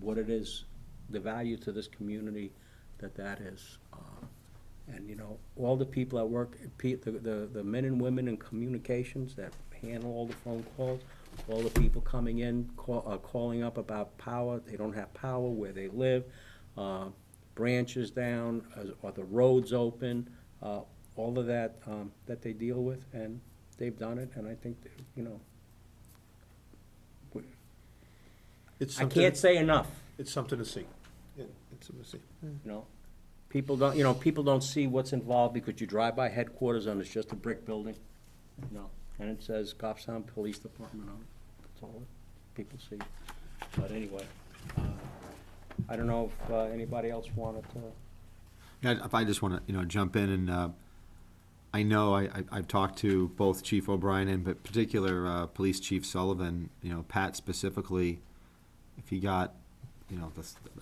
what it is, the value to this community that is. And all the people that work, the men and women in communications that handle all the phone calls, all the people coming in, calling up about power, they don't have power where they live, branches down, or the roads open, all of that that they deal with, and they've done it, and I think, I can't say enough. It's something to see. It's something to see. People don't see what's involved because you drive by headquarters and it's just a brick building, and it says Goffstown Police Department on it. That's all people see. But anyway, I don't know if anybody else wanted to. Yeah, if I just want to, jump in and, I know I've talked to both Chief O'Brien and, but particular, Police Chief Sullivan, Pat specifically, if he got,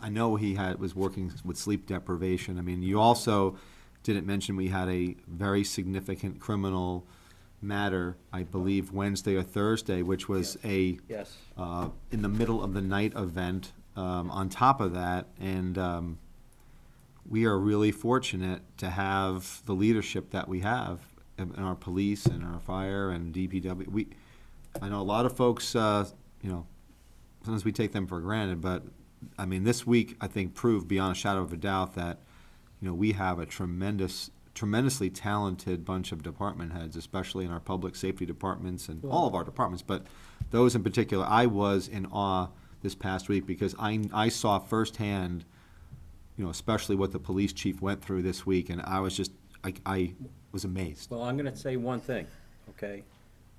I know he was working with sleep deprivation. I mean, you also didn't mention we had a very significant criminal matter, I believe Wednesday or Thursday, which was Yes. in the middle of the night event, on top of that, and, we are really fortunate to have the leadership that we have in our police and our fire and DPW. I know a lot of folks, sometimes we take them for granted, but, I mean, this week, I think, proved beyond a shadow of a doubt that, we have a tremendously talented bunch of department heads, especially in our public safety departments and all of our departments, but those in particular, I was in awe this past week because I saw firsthand, especially what the police chief went through this week, and I was just, I was amazed. Well, I'm gonna say one thing, okay?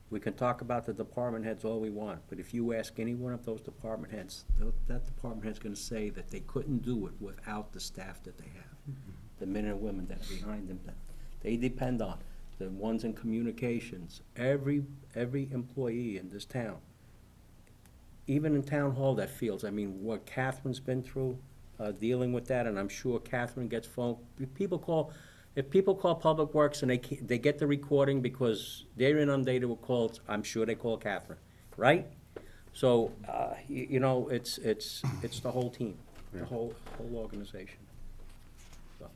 We can talk about the department heads all we want, but if you ask any one of those department heads, that department head's gonna say that they couldn't do it without the staff that they have. The men and women that are behind them, that they depend on, the ones in communications, every employee in this town. Even in town hall that feels, I mean, what Catherine's been through, dealing with that, and I'm sure Catherine gets phone, if people call Public Works and they get the recording because they're inundated with calls, I'm sure they call Catherine, right? So, it's the whole team, the whole organization. So.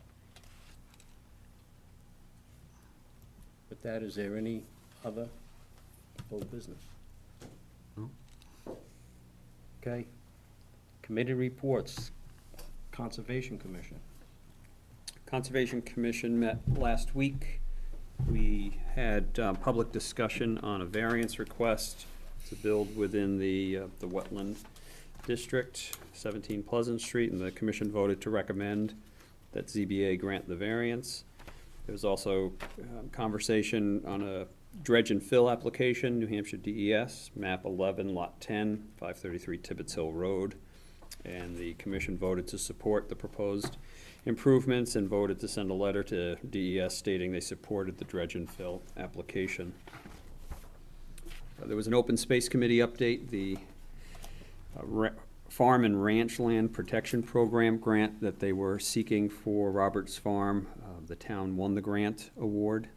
With that, is there any other old business? No. Okay. Committee reports. Conservation Commission. Conservation Commission met last week. We had public discussion on a variance request to build within the wetland district, 17 Pleasant Street, and the commission voted to recommend that ZBA grant the variance. There was also conversation on a dredge and fill application, New Hampshire DES, map 11, lot 10, 533 Tibbetts Hill Road. And the commission voted to support the proposed improvements and voted to send a letter to DES stating they supported the dredge and fill application. There was an open space committee update. The Farm and Ranch Land Protection Program grant that they were seeking for Roberts Farm, the town won the grant award.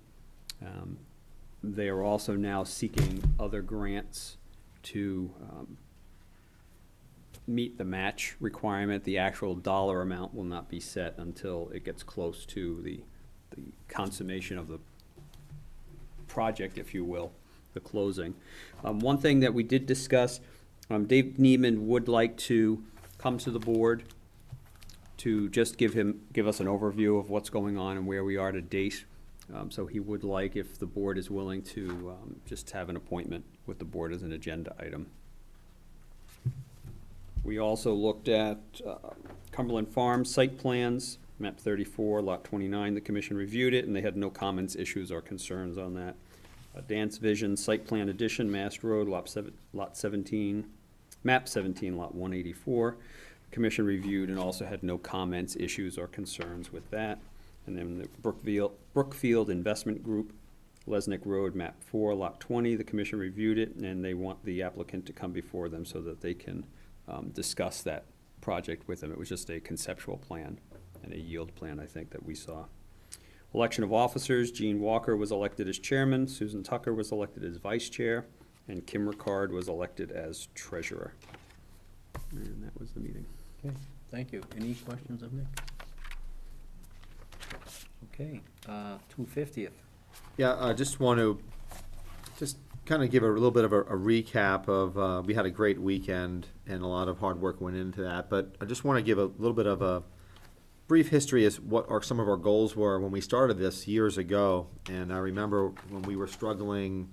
They are also now seeking other grants to meet the match requirement. The actual dollar amount will not be set until it gets close to the consummation of the project, if you will, the closing. One thing that we did discuss, Dave Neiman would like to come to the board to just give us an overview of what's going on and where we are to date. So he would like, if the board is willing, to just have an appointment with the board as an agenda item. We also looked at Cumberland Farms site plans, map 34, lot 29. The commission reviewed it, and they had no comments, issues, or concerns on that. Dance Vision site plan addition, Mast Road, lot 17, map 17, lot 184. Commission reviewed and also had no comments, issues, or concerns with that. And then the Brookfield Investment Group, Lesnick Road, map 4, lot 20. The commission reviewed it, and they want the applicant to come before them so that they can discuss that project with them. It was just a conceptual plan and a yield plan, I think, that we saw. Election of officers, Gene Walker was elected as chairman, Susan Tucker was elected as vice chair, and Kim Ricard was elected as treasurer. And that was the meeting. Okay, thank you. Any questions of Nick? Okay, 250th. Yeah, I just want to kind of give a little bit of a recap of, we had a great weekend and a lot of hard work went into that, but I just want to give a little bit of a brief history as what some of our goals were when we started this years ago. And I remember when we were struggling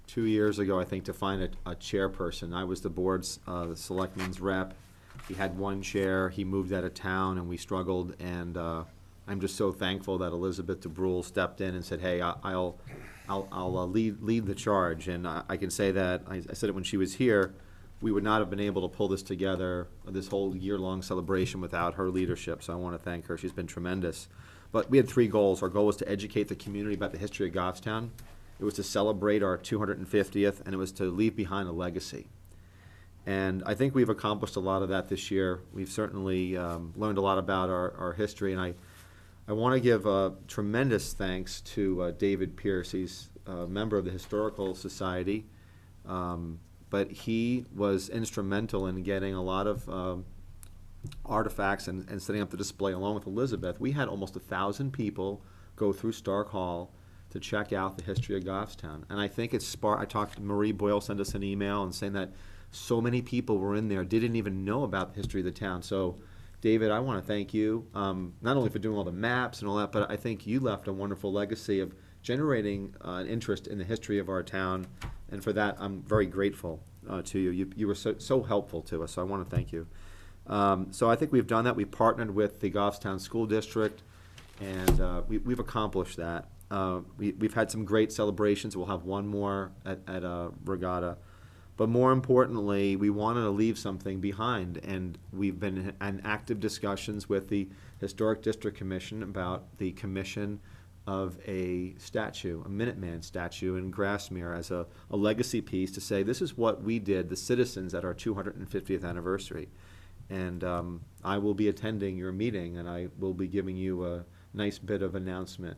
2 years ago, I think, to find a chairperson. I was the board's, the selectman's rep. He had one chair, he moved out of town, and we struggled, and I'm just so thankful that Elizabeth DeBrule stepped in and said, hey, I'll lead the charge. And I can say that, I said it when she was here, we would not have been able to pull this together, this whole year-long celebration, without her leadership. So I want to thank her. She's been tremendous. But we had 3 goals. Our goal was to educate the community about the history of Goffstown. It was to celebrate our 250th, and it was to leave behind a legacy. And I think we've accomplished a lot of that this year. We've certainly learned a lot about our history, and I want to give tremendous thanks to David Pierce. He's a member of the Historical Society, but he was instrumental in getting a lot of artifacts and setting up the display along with Elizabeth. We had almost 1,000 people go through Stark Hall to check out the history of Goffstown. And I think it's I talked to Marie Boyle, sent us an email and saying that so many people were in there, didn't even know about the history of the town. So, David, I want to thank you, not only for doing all the maps and all that, but I think you left a wonderful legacy of generating an interest in the history of our town. And for that, I'm very grateful to you. You were so helpful to us, so I want to thank you. So I think we've done that. We've partnered with the Goffstown School District, and we've accomplished that. We've had some great celebrations. We'll have one more at Regatta. But more importantly, we wanted to leave something behind, and we've been in active discussions with the Historic District Commission about the commission of a statue, a Minuteman statue in Grassmere, as a legacy piece to say this is what we did, the citizens, at our 250th anniversary. And I will be attending your meeting, and I will be giving you a nice bit of announcement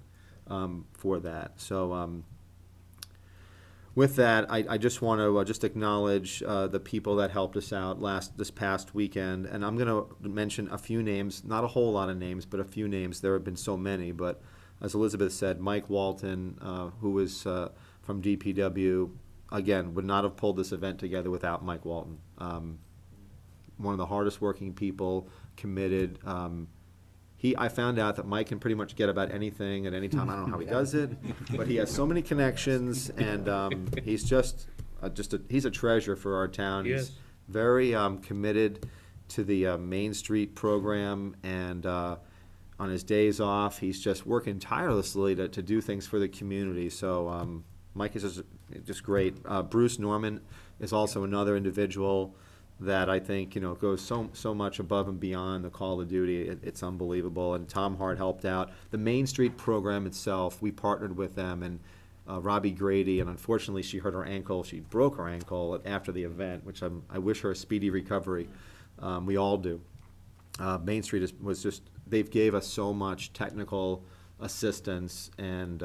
for that. So with that, I just want to just acknowledge the people that helped us out this past weekend. And I'm going to mention a few names, not a whole lot of names, but a few names. There have been so many. But as Elizabeth said, Mike Walton, who is from DPW, again, would not have pulled this event together without Mike Walton. One of the hardest working people, committed. I found out that Mike can pretty much get about anything at any time. I don't know how he does it, but he has so many connections, and he's he's a treasure for our town. He's very committed to the Main Street program, and on his days off, he's just working tirelessly to do things for the community. So Mike is just great. Bruce Norman is also another individual that I think goes so much above and beyond the call of duty. It's unbelievable. And Tom Hart helped out. The Main Street program itself, we partnered with them, and Robbie Grady, and unfortunately she hurt her ankle. She broke her ankle after the event, which I wish her a speedy recovery. We all do. Main Street they've gave us so much technical assistance, and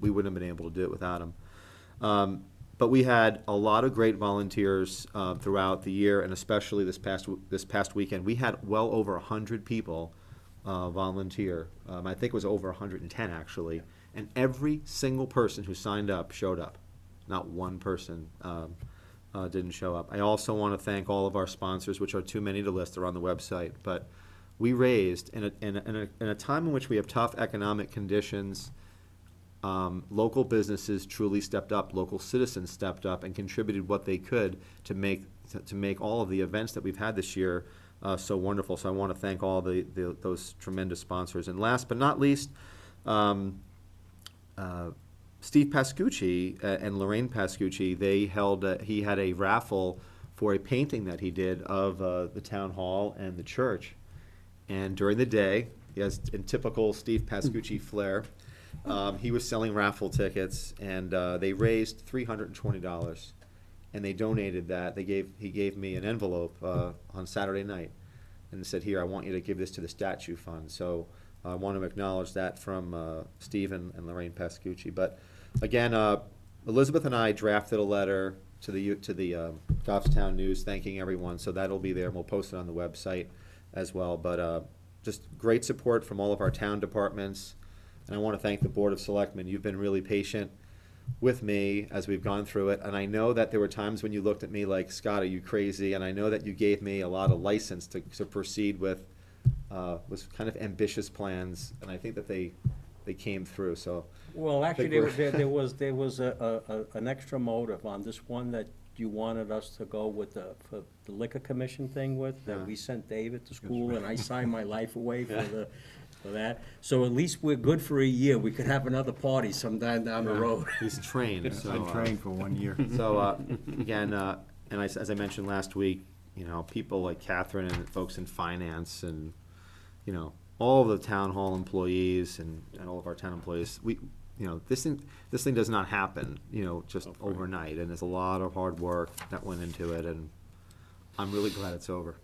we wouldn't have been able to do it without them. But we had a lot of great volunteers throughout the year, and especially this past weekend. We had well over 100 people volunteer. I think it was over 110 actually, and every single person who signed up showed up. Not one person didn't show up. I also want to thank all of our sponsors, which are too many to list. They're on the website. But we raised, in a time in which we have tough economic conditions, local businesses truly stepped up, local citizens stepped up and contributed what they could to make all of the events that we've had this year so wonderful. So I want to thank all those tremendous sponsors. And last but not least, Steve Pascucci and Lorraine Pascucci, he had a raffle for a painting that he did of the town hall and the church. And during the day, in typical Steve Pascucci flair, he was selling raffle tickets, and they raised $320, and they donated that. He gave me an envelope on Saturday night, and said, "Here, I want you to give this to the statue fund." So I want to acknowledge that from Steve and Lorraine Pascucci. But again, Elizabeth and I drafted a letter to the Goffstown News thanking everyone. So that'll be there, and we'll post it on the website as well. But just great support from all of our town departments. And I want to thank the Board of Selectmen. You've been really patient with me as we've gone through it. And I know that there were times when you looked at me like, "Scott, are you crazy?" And I know that you gave me a lot of license to proceed with kind of ambitious plans. And I think that they came through. So Well, actually, there was an extra motive on this one that you wanted us to go with for the liquor commission thing with, that we sent David to school, and I signed my life away for that. So at least we're good for a year. We could have another party sometime down the road. He's trained. So, I trained for 1 year. So again, and as I mentioned last week, you know, people like Catherine and folks in finance and, you know, all of the town hall employees and all of our town employees, you know, this thing does not happen, you know, just overnight, and there's a lot of hard work that went into it, and I'm really glad it's over.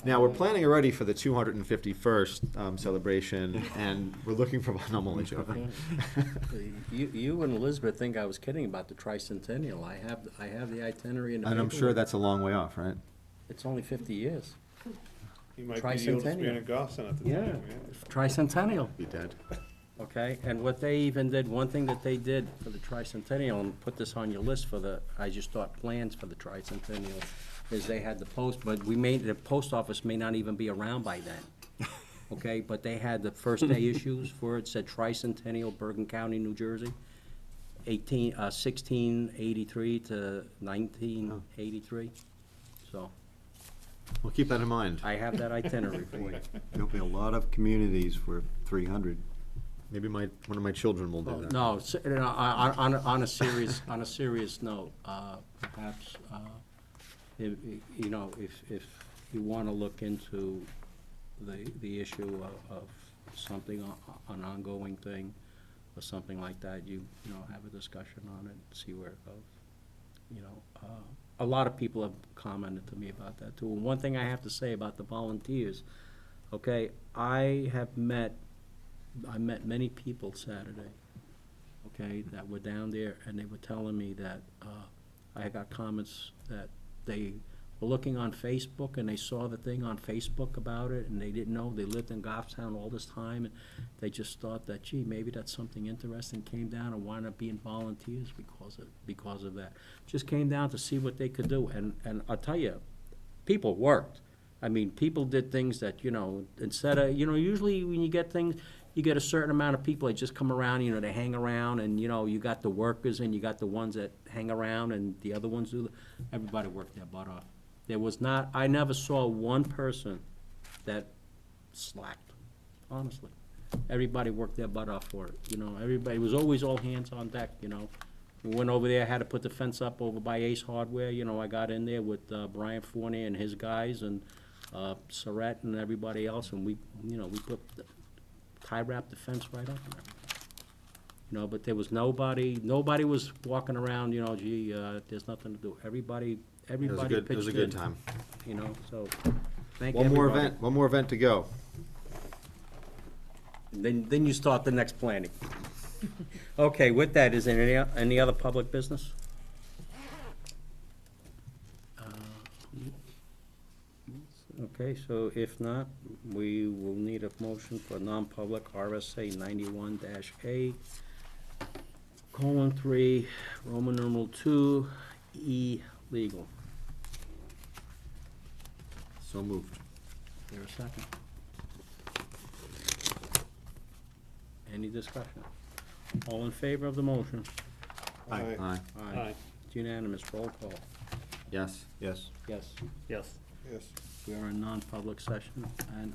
Now, we're planning already for the 251st celebration, and we're looking for, no, I'm only joking. You and Elizabeth think I was kidding about the tricentennial. I have the itinerary in the And I'm sure paperwork. that's a long way off, right? It's only 50 years. He might be the oldest man Tricentennial. in Goffstown at the Yeah, time, tricentennial. Be dead. Okay, and what they even did, one thing that they did for the tricentennial, and put this on your list for the, I just thought plans for the tricentennial, is they had the post, but the post office may not even be around by then. Okay, but they had the first day issues for it, said tricentennial, Bergen County, New Jersey, 1683 to 1983. So, We'll keep that in mind. I have that itinerary for you. There'll be a lot of communities for 300. Maybe one of my children will do that. No, on a serious note, perhaps, if you want to look into the issue of something, an ongoing thing, or something like that, you have a discussion on it, see where it goes. A lot of people have commented to me about that too. And one thing I have to say about the volunteers, okay, I met many people Saturday, okay, that were down there, and they were telling me that, I got comments that they were looking on Facebook, and they saw the thing on Facebook about it, and they didn't know, they lived in Goffstown all this time, and they just thought that, gee, maybe that's something interesting, came down and wound up being volunteers because of that. Just came down to see what they could do, and I'll tell you, people worked. I mean, people did things that, instead of, usually when you get things, you get a certain amount of people that just come around, they hang around, and, you got the workers and you got the ones that hang around and the other ones do, everybody worked their butt off. I never saw one person that slacked, honestly. Everybody worked their butt off for it, everybody, it was always all hands on deck, We went over there, had to put the fence up over by Ace Hardware, I got in there with Brian Fournier and his guys, and Surratt and everybody else, and we put tie-wrapped the fence right up and everything. But there was nobody was walking around, gee, there's nothing to do. Everybody pitched in. It was a good time. So, thank One everybody. more event to go. Then you start the next planning. Okay, with that, is there any other public business? Okay, so if not, we will need a motion for non-public RSA 91-A, :3, Roman numeral 2, E, legal. So moved. Is there a second? Any discussion? All in favor of the motion? Aye. Aye. Aye. It's unanimous, roll call. Yes. Yes. Yes. Yes. We are in non-public session, and